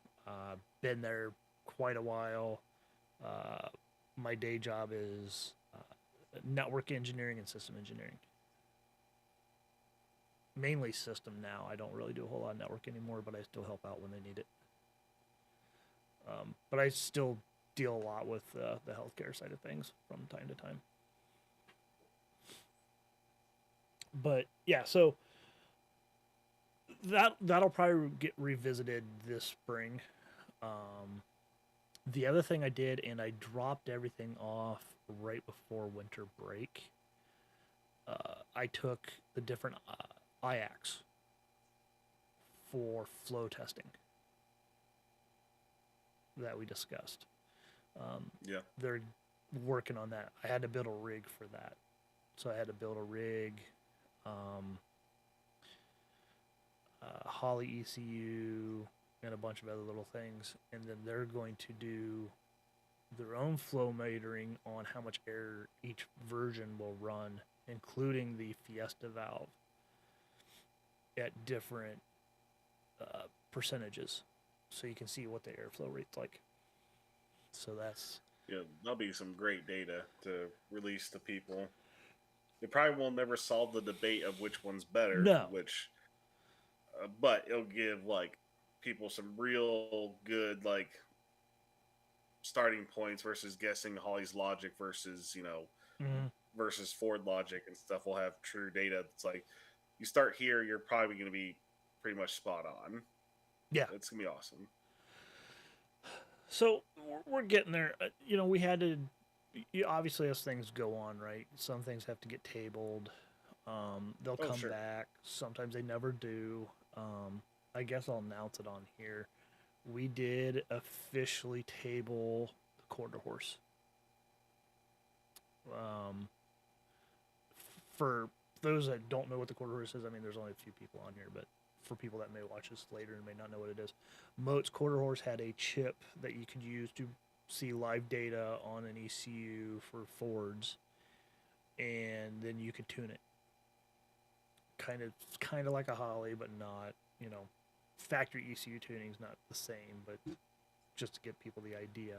been there quite a while. My day job is network engineering and system engineering. Mainly system now. I don't really do a whole lot of network anymore, but I still help out when they need it. But I still deal a lot with the healthcare side of things from time to time. But yeah, so that'll probably get revisited this spring. The other thing I did, and I dropped everything off right before winter break. I took the different IACs for flow testing that we discussed. They're working on that. I had to build a rig for that. So I had to build a rig, Holly ECU, and a bunch of other little things. And then they're going to do their own flow metering on how much air each version will run, including the Fiesta valve, at different percentages. So you can see what the airflow rate's like. So that's... Yeah, that'll be some great data to release to people. It probably will never solve the debate of which one's better. No. But it'll give like people some real good like starting points versus guessing Holly's logic versus versus Ford logic and stuff. We'll have true data. It's like you start here, you're probably going to be pretty much spot on. Yeah, it's gonna be awesome. So we're getting there. We had to. Obviously, as things go on, right? Some things have to get tabled. They'll Oh, come sure. back. Sometimes they never do. I guess I'll announce it on here. We did officially table the quarter horse. Um, for those that don't know what the quarter horse is, I mean, there's only a few people on here, but for people that may watch this later and may not know what it is, Moat's quarter horse had a chip that you could use to see live data on an ECU for Fords, and then you could tune it. Kind of like a Holly, but not. Factory ECU tuning is not the same, but just to give people the idea.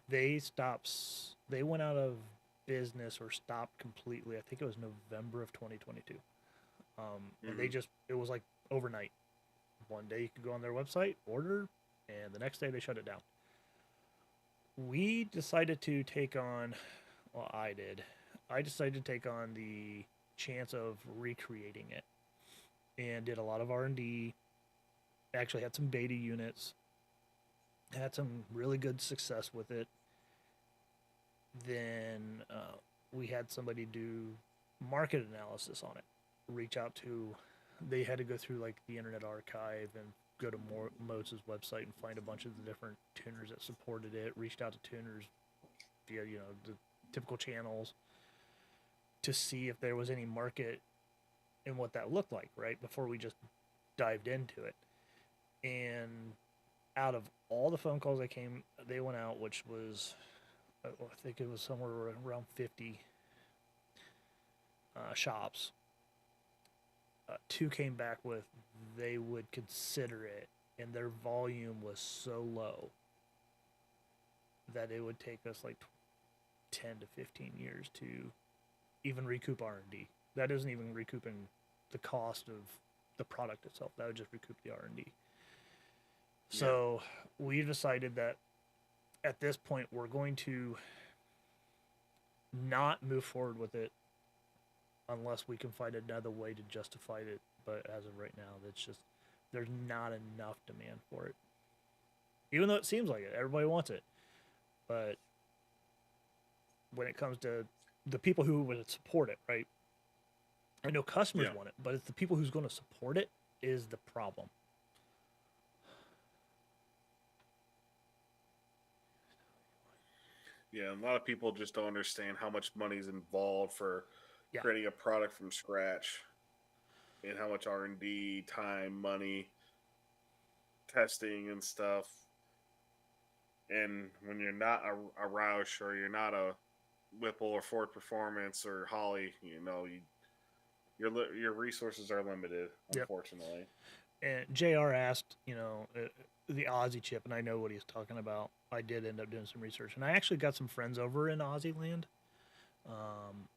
They went out of business or stopped completely. I think it was November of 2022. And Hmm. it was like overnight. One day you could go on their website, order, and the next day they shut it down. We decided to take on, well, I did. I decided to take on the chance of recreating it and did a lot of R&D. Actually had some beta units, had some really good success with it. Then we had somebody do market analysis on it. Reach out to, they had to go through like the Internet Archive and go to Moses' website and find a bunch of the different tuners that supported it. Reached out to tuners via the typical channels to see if there was any market and what that looked like, right? Before we just dived into it. And out of all the phone calls they went out, which was, I think it was somewhere around 50 shops. Two came back with they would consider it, and their volume was so low that it would take us like 10 to 15 years to even recoup R&D. That isn't even recouping the cost of the product itself. That would just recoup the R&D. Yeah. So we decided that at this point we're going to not move forward with it unless we can find another way to justify it. But as of right now, that's just there's not enough demand for it. Even though it seems like it, everybody wants it. But when it comes to the people who would support it, right? I know customers Yeah. want it, but it's the people who's going to support it is the problem. Yeah. A lot of people just don't understand how much money is involved for Yeah, creating a product from scratch, and how much R&D, time, money, testing, and stuff. And when you're not a Roush, or you're not a Whipple or Ford Performance or Holly, your resources are limited, yep. unfortunately. And Jr. asked, the Aussie chip, and I know what he's talking about. I did end up doing some research, and I actually got some friends over in Aussie land. Um,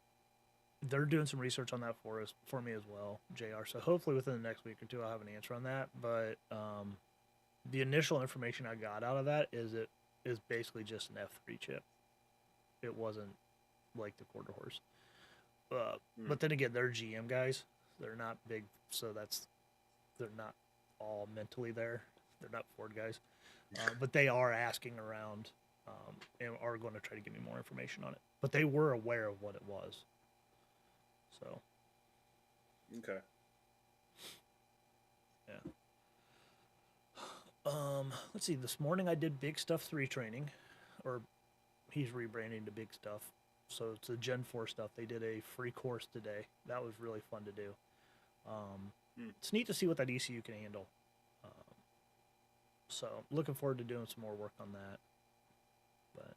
they're doing some research on that for me as well, Jr. So hopefully within the next week or two, I'll have an answer on that. But the initial information I got out of that is it is basically just an F3 chip. It wasn't like the quarter horse. Mm. But then again, they're GM guys. They're not big, so they're not all mentally there. They're not Ford guys, but they are asking around and are going to try to give me more information on it. But they were aware of what it was. So Okay. yeah. Let's see. This morning I did Big Stuff 3 training, or he's rebranding to Big Stuff. So it's the Gen 4 stuff. They did a free course today. That was really fun to do. Mm. It's neat to see what that ECU can handle. Um, so looking forward to doing some more work on that. But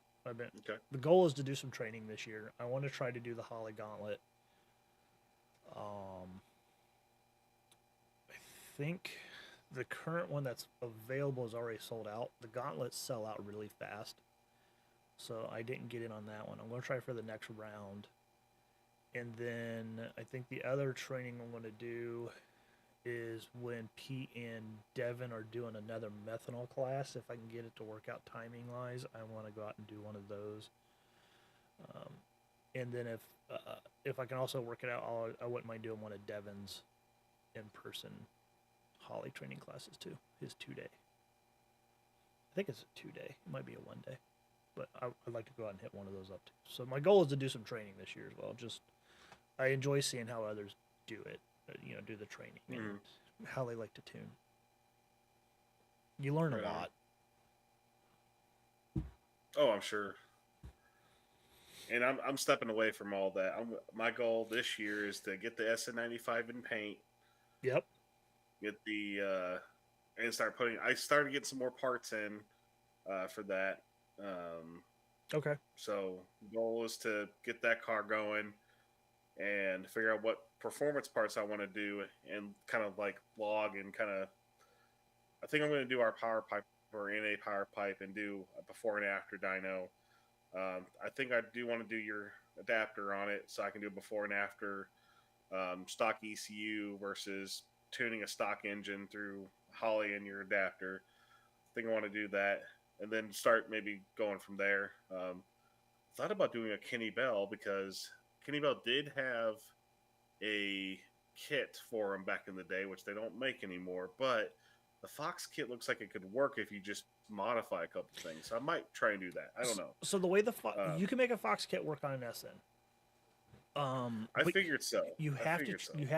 Okay. the goal is to do some training this year. I want to try to do the Holly Gauntlet. Um, I think the current one that's available is already sold out. The gauntlets sell out really fast, so I didn't get in on that one. I'm going to try for the next round, and then I think the other training I'm going to do is when Pete and Devin are doing another methanol class. If I can get it to work out timing wise, I want to go out and do one of those. Um, and then if I can also work it out, I wouldn't mind doing one of Devin's in person Holly training classes too. His 2 day. think it's a 2-day. It might be a 1-day, but I'd like to go out and hit one of those up too. So my goal is to do some training this year as well. Just I enjoy seeing how others do it. Do the training and how they like to tune. You learn a lot. Oh, I'm sure. And I'm stepping away from all that. My goal this year is to get the SN95 in paint. Yep. Get the and start putting. I started getting some more parts in for that. Okay. So the goal is to get that car going and figure out what performance parts I want to do and kind of like log and kind of. I think I'm going to do our power pipe or NA power pipe and do a before and after dyno. I think I do want to do your adapter on it so I can do a before and after stock ECU versus tuning a stock engine through Holly and your adapter. I think I want to do that and then start maybe going from there. Thought about doing a Kenny Bell because Kenny Bell did have a kit for them back in the day, which they don't make anymore, but the Fox kit looks like it could work if you just modify a couple things. So I might try and do that. I don't know. So the way you can make a Fox kit work on an SN. I figured so. You have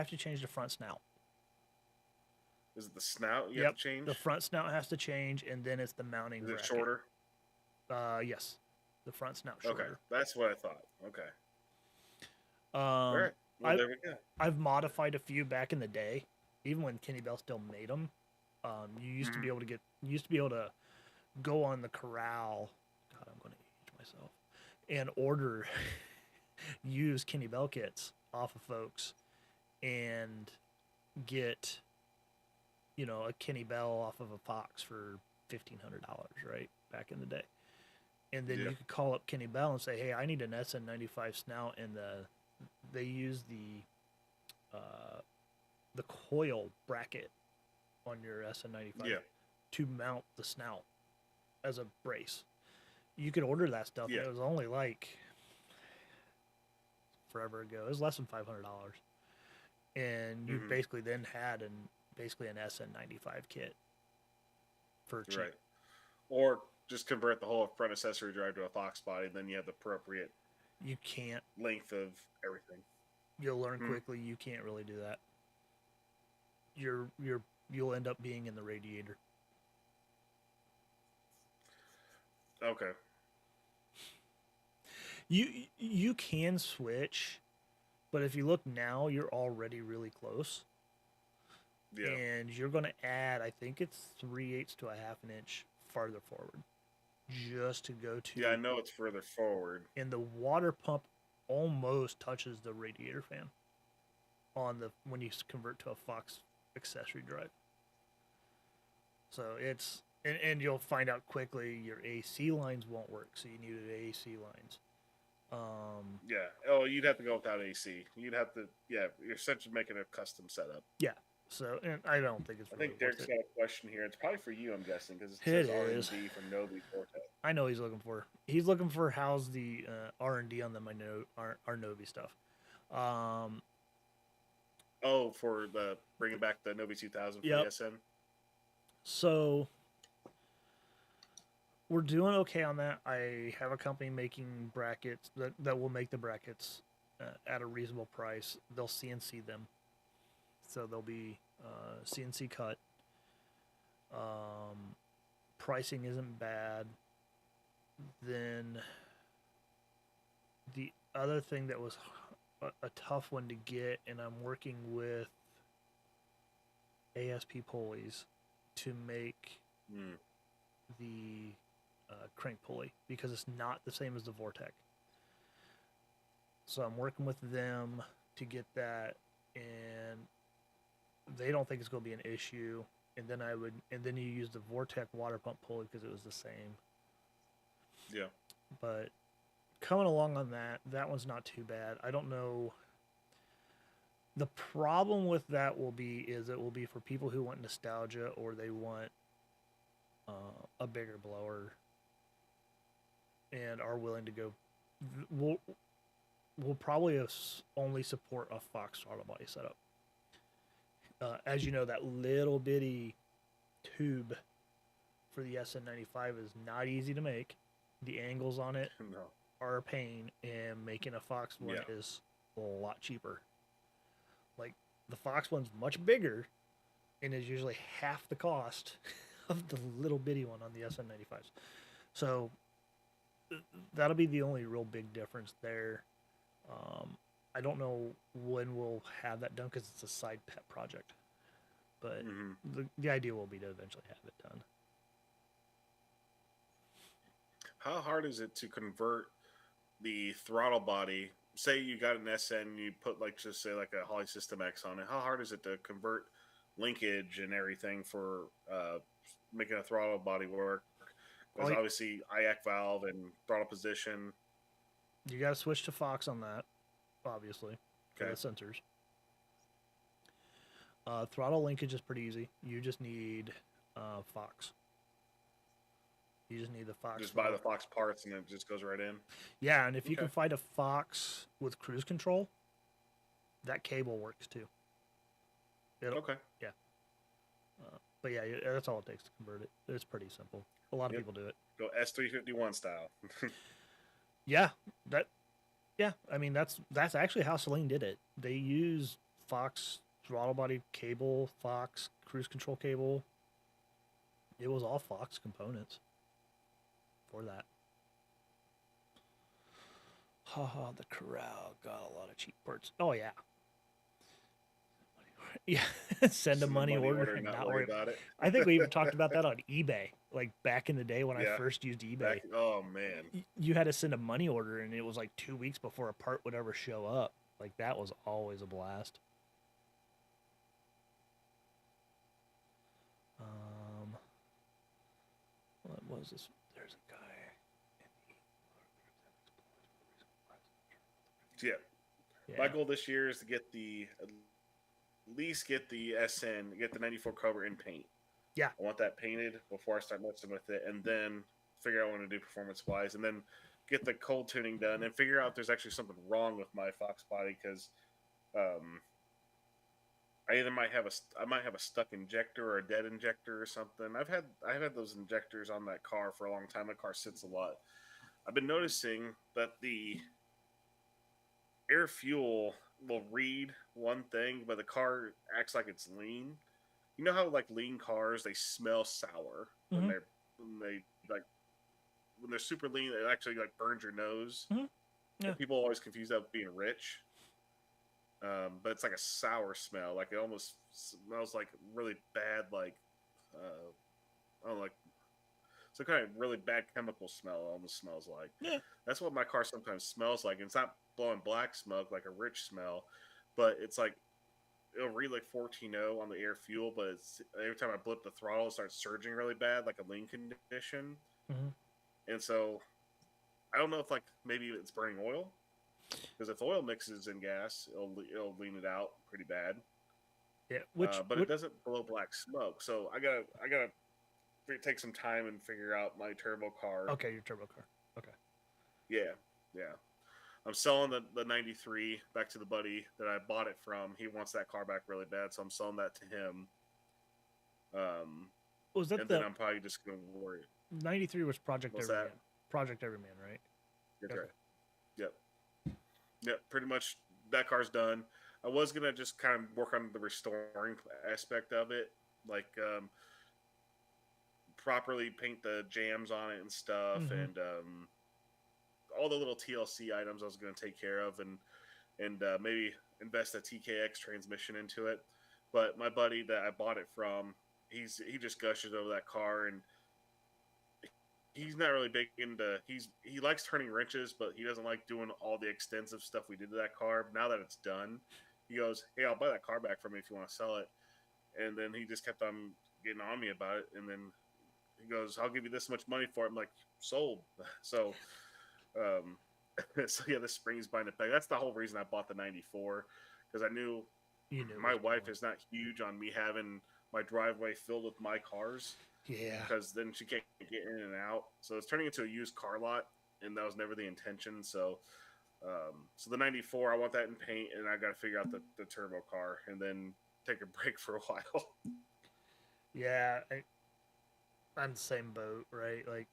to change the front snout. Is it the snout you have to change? The front snout has to change, and then it's the mounting. Is it shorter? Yes. The front snout shorter. Okay, that's what I thought. Okay. All right. Well, there we go. I've modified a few back in the day, even when Kenny Bell still made them. You used to be able to go on the corral. God, I'm going to age myself. And order use Kenny Bell kits off of folks, and get a Kenny Bell off of a Fox for $1,500, right, back in the day. And then you could call up Kenny Bell and say, hey, I need an SN95 snout, and they use the coil bracket on your SN95 to mount the snout as a brace. You could order that stuff. Yeah. It was only like forever ago. It was less than $500, and you basically then had an SN95 kit for cheap. Right. Or just convert the whole front accessory drive to a Fox body, and then you have the appropriate. You can't length of everything. You'll learn quickly. You can't really do that. You'll end up being in the radiator. Okay. You can switch, but if you look now, you're already really close. Yeah. And you're going to add, I think it's 3/8 to a 1/2 inch farther forward, just to go to. Yeah, I know it's further forward. And the water pump almost touches the radiator fan when you convert to a Fox accessory drive. So it's and you'll find out quickly your AC lines won't work, so you needed AC lines. Yeah. Oh, you'd have to go without AC. You'd have to. Yeah, you're essentially making a custom setup. Yeah. So, and I don't think it's. I think Derek's got a question here. It's probably for you, I'm guessing, because it says R&D from Novi Vortex. I know he's looking for how's the R&D on our Novi stuff. For the bringing back the Novi 2000 for the SN. So we're doing okay on that. I have a company making brackets that will make the brackets at a reasonable price. They'll CNC them. So they'll be CNC cut. Pricing isn't bad. Then the other thing that was a tough one to get, and I'm working with ASP pulleys to make the crank pulley, because it's not the same as the Vortec. So I'm working with them to get that, and they don't think it's going to be an issue. And then you use the Vortec water pump pulley because it was the same. Yeah. But coming along on that one's not too bad. I don't know. The problem with that will be for people who want nostalgia, or they want a bigger blower and are willing to go. We'll probably only support a Fox throttle body setup. As you know, that little bitty tube for the SN95 is not easy to make. The angles on it No. are a pain, and making a Fox one Yeah. is a lot cheaper. Like the Fox one's much bigger and is usually half the cost of the little bitty one on the SN95s. So that'll be the only real big difference there. I don't know when we'll have that done because it's a side pet project, but the idea will be to eventually have it done. How hard is it to convert the throttle body? Say you got an SN, you put like just say like a Holly System X on it. How hard is it to convert linkage and everything for making a throttle body work? Because obviously IAC valve and throttle position. You got to switch to Fox on that, obviously, for the sensors. Throttle linkage is pretty easy. You just need Fox. You just need the Fox. Just buy the Fox parts and it just goes right in. Yeah, and if you can find a Fox with cruise control, that cable works too. Okay. Yeah. But yeah, that's all it takes to convert it. It's pretty simple. A lot of people do it. Go S351 style. Yeah, I mean that's actually how Celine did it. They used Fox throttle body cable, Fox cruise control cable. It was all Fox components for that. Haha, the Corral got a lot of cheap parts. Oh yeah. Yeah, send a money order and not worry about it. I think we even talked about that on eBay, like back in the day when I first used eBay. Oh man, you had to send a money order, and it was like 2 weeks before a part would ever show up. Like that was always a blast. What was this? There's a guy. Yeah. My goal this year is to get at least get the SN, get the 94 cover in paint. Yeah. I want that painted before I start messing with it, and then figure out what to do performance-wise, and then get the cold tuning done, and figure out if there's actually something wrong with my Fox body, because I might have a stuck injector or a dead injector or something. I've had those injectors on that car for a long time. That car sits a lot. I've been noticing that the air fuel will read one thing, but the car acts like it's lean. You know how like lean cars, they smell sour when they're super lean. It actually like burns your nose. Yeah. People always confuse that with being rich. But it's like a sour smell. Like it almost smells like really bad, like it's a kind of really bad chemical smell. It almost smells like. Yeah. That's what my car sometimes smells like. And it's not blowing black smoke like a rich smell, but it's like it'll read like 14.0 on the air fuel, but it's every time I blip the throttle, it starts surging really bad, like a lean condition. And so I don't know if like maybe it's burning oil, because if oil mixes in gas, it'll lean it out pretty bad. Yeah, but it doesn't blow black smoke. So I gotta take some time and figure out my turbo car. Okay, your turbo car. Okay. Yeah. I'm selling the 93 back to the buddy that I bought it from. He wants that car back really bad, so I'm selling that to him. Was that then I'm probably just gonna worry. 93 was Project Everyman. Project Everyman, right? That's right. Yep. Pretty much that car's done. I was gonna just kind of work on the restoring aspect of it, like properly paint the jams on it and stuff, and all the little TLC items I was going to take care of, and maybe invest a TKX transmission into it. But my buddy that I bought it from, he just gushes over that car, and he's not really big into he likes turning wrenches, but he doesn't like doing all the extensive stuff we did to that car. Now that it's done, he goes, "Hey, I'll buy that car back from you if you want to sell it." And then he just kept on getting on me about it, and then he goes, "I'll give you this much money for it." I'm like, "Sold." So so yeah, this spring's buying it back. That's the whole reason I bought the 94, because I knew my wife is not huge on me having my driveway filled with my cars. Yeah. Because then she can't get in and out. So it's turning into a used car lot, and that was never the intention. So so the 94, I want that in paint, and I got to figure out the turbo car, and then take a break for a while. Yeah. on the same boat, right? Like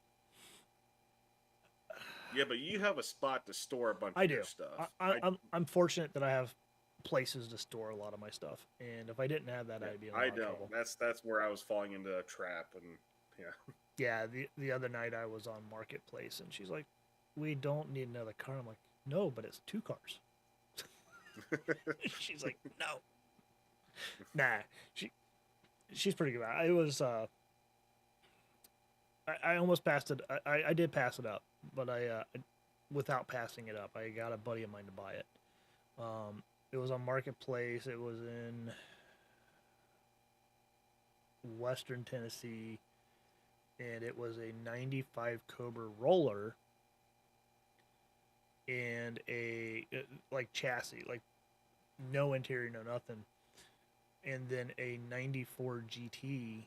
Yeah, but you have a spot to store a bunch I of your do. stuff. I'm fortunate that I have places to store a lot of my stuff, and if I didn't have that, Yeah, I'd be in a I lot of don't. trouble. That's where I was falling into a trap, and yeah, Yeah, the other night I was on Marketplace, and she's like, "We don't need another car." I'm like, "No, but it's two cars." She's like, "No, nah." She she's pretty good. It was I almost passed it. I did pass it up, but without passing it up, I got a buddy of mine to buy it. It was on Marketplace. It was in Western Tennessee, and it was a '95 Cobra roller and a like chassis, like no interior, no nothing, and then a '94 GT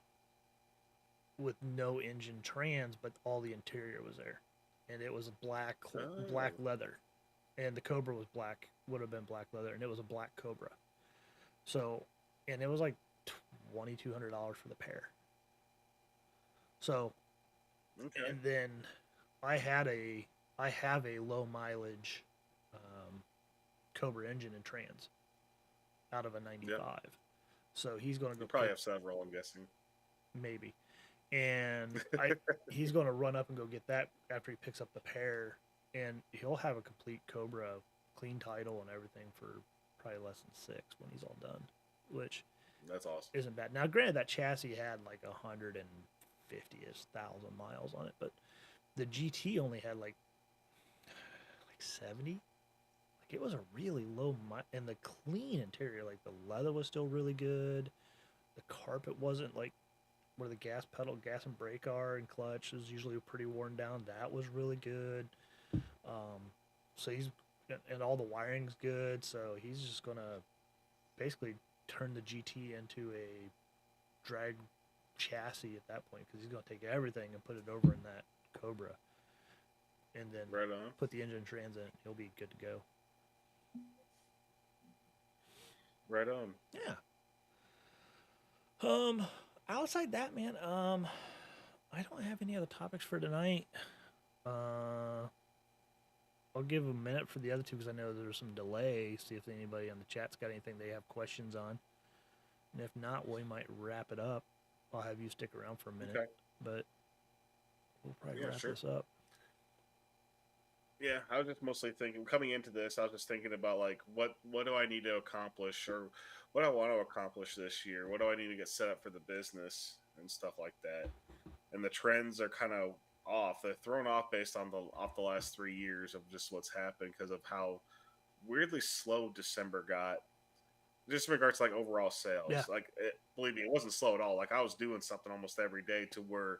with no engine trans, but all the interior was there, and it was black oh, leather, and the Cobra was black, would have been black leather, and it was a black Cobra. So, and it was like $2,200 for the pair. So, okay, and then I had a I have a low mileage Cobra engine and trans out of a yep. '95. So he's going to You go probably pick have several. I'm guessing. maybe, and I he's going to run up and go get that after he picks up the pair, and he'll have a complete Cobra, clean title and everything for probably less than six when he's all done, which That's awesome. isn't bad. Now, granted, that chassis had like 150,000 miles on it, but the GT only had like 70. Like it was a really low and the clean interior. Like the leather was still really good. The carpet wasn't like where the gas pedal, gas and brake are, and clutch is usually pretty worn down. That was really good. Um, so he's and all the wiring's good. So he's just gonna basically turn the GT into a drag chassis at that point because he's gonna take everything and put it over in that Cobra, and then Right on. put the engine trans in. He'll be good to go. Right on. Yeah. Um, outside that, man, I don't have any other topics for tonight. Uh, I'll give a minute for the other two because I know there's some delay. See if anybody on the chat's got anything they have questions on, and if not, we might wrap it up. I'll have you stick around for a minute, Okay. but we'll probably Yeah, wrap sure. this up. Yeah, I was just mostly thinking coming into this. I was just thinking about like what do I need to accomplish, or what I want to accomplish this year. What do I need to get set up for the business and stuff like that. And the trends are kind of off. They're thrown off based on the last 3 years of just what's happened because of how weirdly slow December got. Just in regards to like overall Yeah. sales, believe me, it wasn't slow at all. Like I was doing something almost every day to where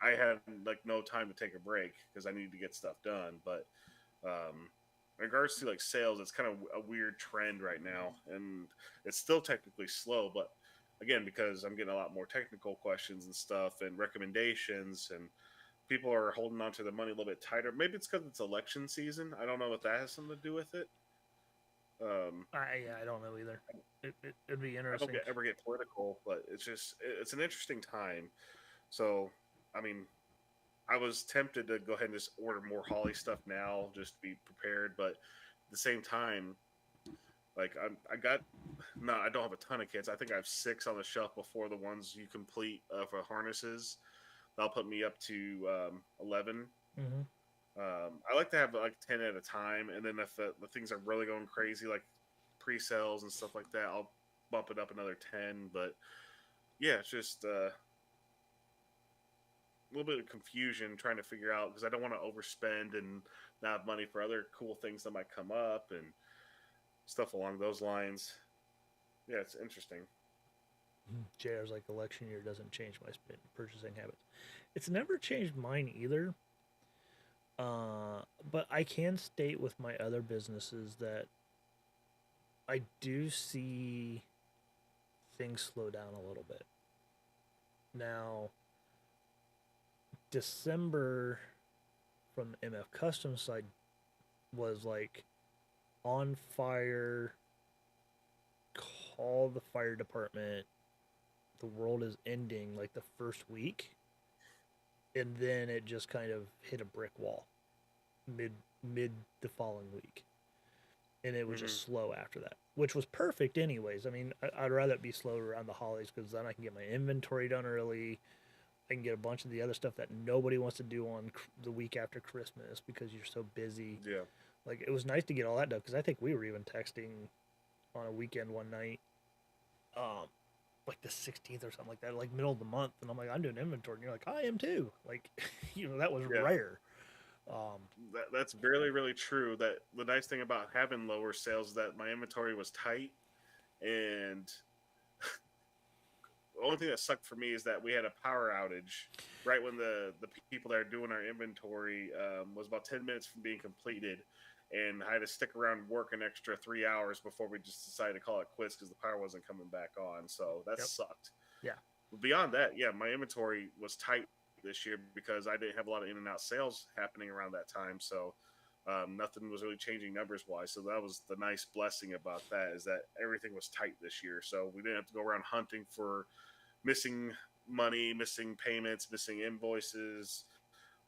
I had like no time to take a break because I needed to get stuff done. But in regards to like sales, it's kind of a weird trend right now, and it's still technically slow. But again, because I'm getting a lot more technical questions and stuff and recommendations, and people are holding on to their money a little bit tighter. Maybe it's because it's election season. I don't know if that has something to do with it. Um, I don't know either. It'd be I don't interesting. ever get political, but it's an interesting time. So, I mean, I was tempted to go ahead and just order more Holly stuff now, just to be prepared. But at the same time, like I got, no, I don't have a ton of kits. I think I have six on the shelf before the ones you complete for harnesses. That'll put me up to 11. Mm-hmm. I like to have like 10 at a time, and then if the things are really going crazy, like pre-sales and stuff like that, I'll bump it up another 10. But yeah, it's just a little bit of confusion trying to figure out because I don't want to overspend and not have money for other cool things that might come up and stuff along those lines. Yeah, it's interesting. JR's like election year doesn't change my purchasing habits. It's never changed mine either. But I can state with my other businesses that I do see things slow down a little bit. Now, December from the MF Customs side was like on fire, call the fire department, the world is ending like the first week. and then it just kind of hit a brick wall mid mid the following week, and it was Hmm. just slow after that, which was perfect anyways. I mean, I'd rather it be slow around the holidays because then I can get my inventory done early. I can get a bunch of the other stuff that nobody wants to do on the week after Christmas because you're so busy. Yeah. Like it was nice to get all that done because I think we were even texting on a weekend one night, um, like the 16th or something like that, like middle of the month, and I'm like, I'm doing inventory, and you're like, I am too. Like, that was Yeah. rare. Um, That's really, really true. That the nice thing about having lower sales is that my inventory was tight, and the only thing that sucked for me is that we had a power outage right when the people that are doing our inventory was about 10 minutes from being completed, and I had to stick around and work an extra 3 hours before we just decided to call it quits because the power wasn't coming back on. So that yep. sucked. Yeah. But beyond that, yeah, my inventory was tight this year because I didn't have a lot of in and out sales happening around that time. So nothing was really changing numbers wise. So that was the nice blessing about that, is that everything was tight this year. So we didn't have to go around hunting for missing money, missing payments, missing invoices,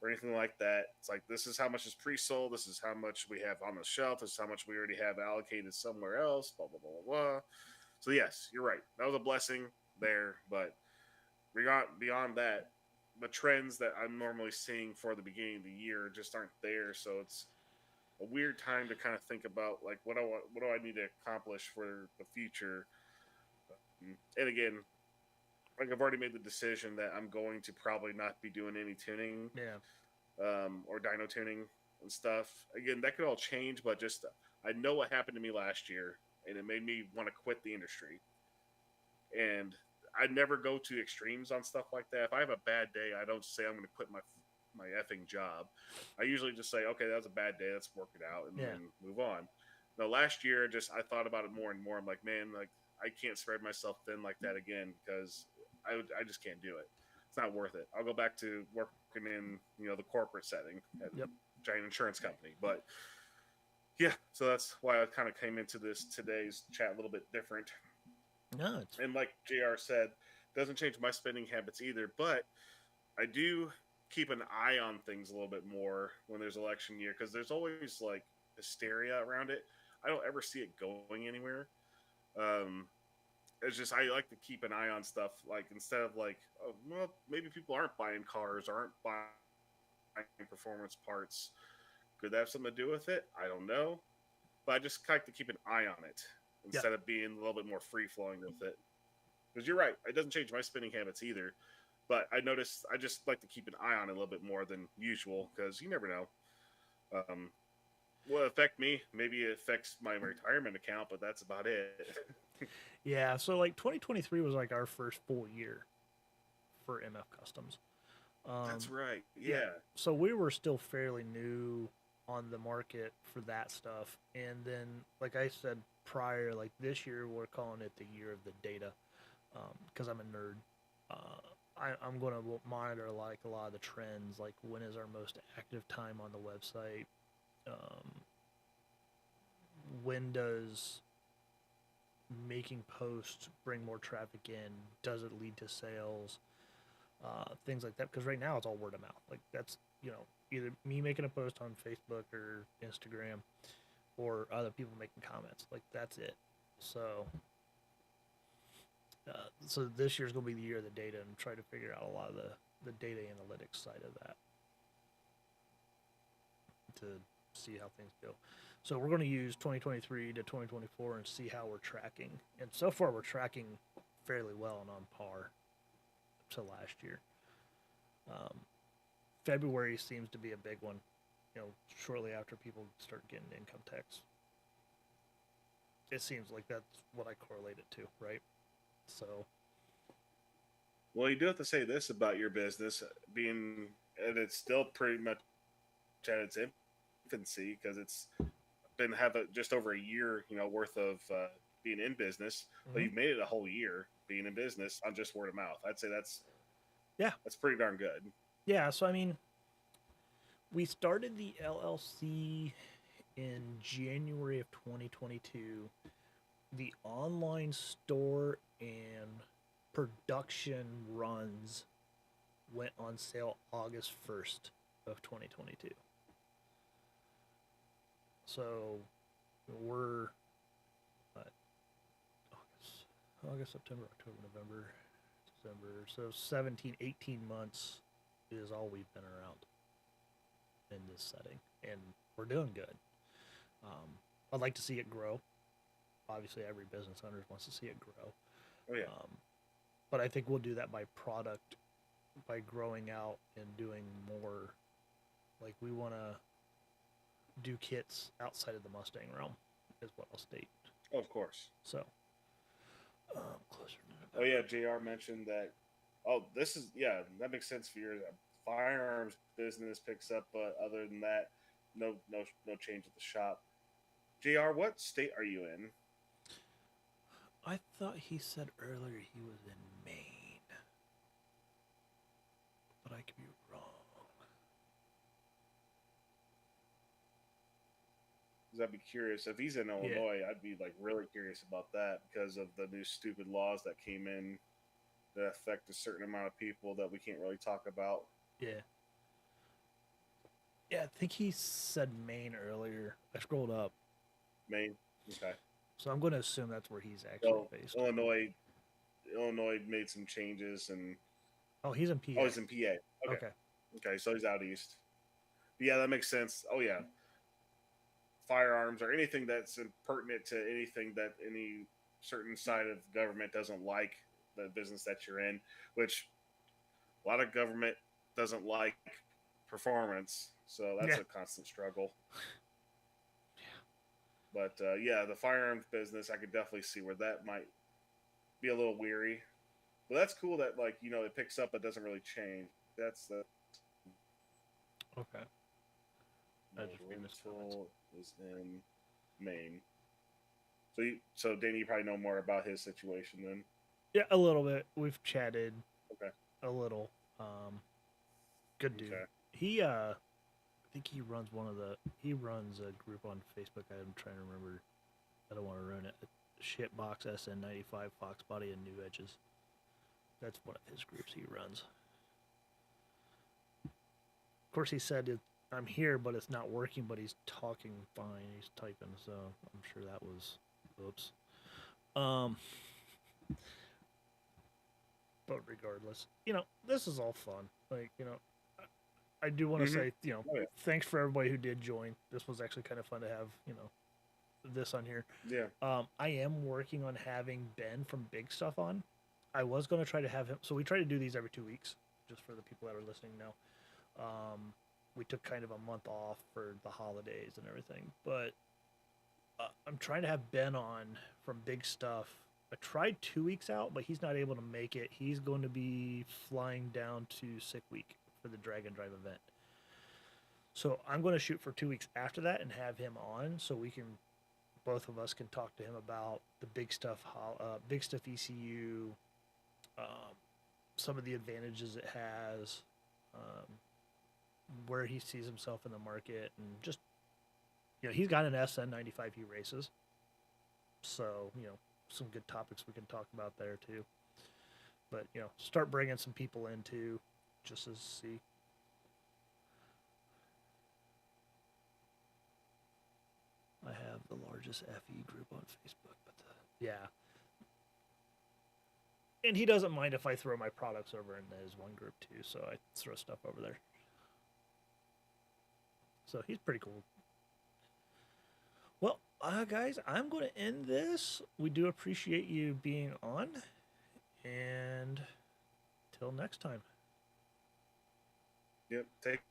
or anything like that. It's like, this is how much is pre-sold. This is how much we have on the shelf. This is how much we already have allocated somewhere else. Blah blah blah blah blah. So yes, you're right. That was a blessing there, but beyond that, the trends that I'm normally seeing for the beginning of the year just aren't there. So it's a weird time to kind of think about, like, what do I need to accomplish for the future. And again, like, I've already made the decision that I'm going to probably not be doing any tuning, Yeah. or dyno tuning and stuff. Again, that could all change, but just I know what happened to me last year, and it made me want to quit the industry. And I never go to extremes on stuff like that. If I have a bad day, I don't say I'm going to quit my effing job. I usually just say, okay, that was a bad day. Let's work it out and Yeah. then move on. Now, last year, just I thought about it more and more. I'm like, man, like, I can't spread myself thin like that again because I just can't do it. It's not worth it. I'll go back to working in the corporate setting at Yep. a giant insurance company. But yeah, so that's why I kind of came into this today's chat a little bit different. No, it's And like JR said, doesn't change my spending habits either, but I do keep an eye on things a little bit more when there's election year because there's always like hysteria around it. I don't ever see it going anywhere. Um, it's just I like to keep an eye on stuff, like, instead of like, oh, well, maybe people aren't buying cars or aren't buying performance parts. Could that have something to do with it? I don't know, but I just like to keep an eye on it yeah. instead of being a little bit more free flowing with it. Because you're right, it doesn't change my spending habits either. But I noticed I just like to keep an eye on it a little bit more than usual because you never know. Um, will it affect me? Maybe it affects my retirement account, but that's about it. Yeah. So like 2023 was like our first full year for MF Customs. That's Um, right. yeah. Yeah. So we were still fairly new on the market for that stuff, and then like I said prior, like this year we're calling it the year of the data, because I'm a nerd. I'm going to monitor like a lot of the trends, like when is our most active time on the website, um, when does making posts bring more traffic in, does it lead to sales, things like that. Because right now it's all word of mouth. Like that's either me making a post on Facebook or Instagram, or other people making comments. Like that's it. So so this year's gonna be the year of the data and try to figure out a lot of the data analytics side of that to see how things go. So we're going to use 2023 to 2024 and see how we're tracking. And so far we're tracking fairly well and on par to last year. Um, February seems to be a big one. Shortly after people start getting income tax, it seems like that's what I correlate it to, right? So Well, you do have to say this about your business being, and it's still pretty much at its infancy because it's been just over a year, worth of being in business, but mm-hmm. you've made it a whole year being in business on just word of mouth. I'd say Yeah, that's pretty darn good. yeah. So I mean, we started the LLC in January of 2022. The online store and production runs went on sale August 1st of 2022. So we're August, September, October, November, December. So 17, 18 months is all we've been around in this setting, and we're doing good. I'd like to see it grow. Obviously, every business owner wants to see it grow. Oh yeah. But I think we'll do that by product, by growing out and doing more. Like, we want to do kits outside of the Mustang realm, is what I'll state. Oh, of course. So, closer to Oh yeah, Jr. mentioned that. Oh, this is that makes sense for your firearms business picks up, but other than that, no change at the shop. Jr., what state are you in? I thought he said earlier he was in Maine, but I could be wrong. Because I'd be curious if he's in Illinois. I'd be like really curious about that because of the new stupid laws that came in that affect a certain amount of people that we can't really talk about. Yeah. Yeah, I think he said Maine earlier. I scrolled up. Maine. Okay. So I'm going to assume that's where he's actually based. Illinois made some changes and. Oh, he's in PA. Oh, he's in PA. Okay, so he's out east. But yeah, that makes sense. Oh yeah. Firearms or anything that's pertinent to anything that any certain side of government doesn't like the business that you're in, which a lot of government doesn't like performance, so that's a constant struggle. But the firearms business, I could definitely see where that might be a little weary. But that's cool that it picks up but doesn't really change. That's the okay. Rental is in Maine. So Danny, you probably know more about his situation then. Yeah, a little bit. We've chatted. Okay. A little. Good dude. Okay. He I think he runs he runs a group on Facebook. I'm trying to remember. I don't want to ruin it. Shitbox SN95 Fox Body and New Edges. That's one of his groups he runs. Of course, he said I'm here, but it's not working. But he's talking fine. He's typing, so I'm sure that was, oops. But regardless, this is all fun. Like, I do want to say, thanks for everybody who did join. This was actually kind of fun to have, this on here. Yeah. I am working on having Ben from Big Stuff on. I was going to try to have him. So we try to do these every 2 weeks, just for the people that are listening now. We took kind of a month off for the holidays and everything, but I'm trying to have Ben on from Big Stuff. I tried 2 weeks out, but he's not able to make it. He's going to be flying down to Sick Week for the Dragon Drive event. So I'm going to shoot for 2 weeks after that and have him on, so both of us can talk to him about the Big Stuff ECU, some of the advantages it has, where he sees himself in the market, and just, he's got an SN95 he races. So, some good topics we can talk about there too. But, start bringing some people in too, just to see. I have the largest FE group on Facebook, but yeah. And he doesn't mind if I throw my products over in his one group too, so I throw stuff over there. So he's pretty cool. Well, guys, I'm going to end this. We do appreciate you being on. And till next time. Yep. Take care.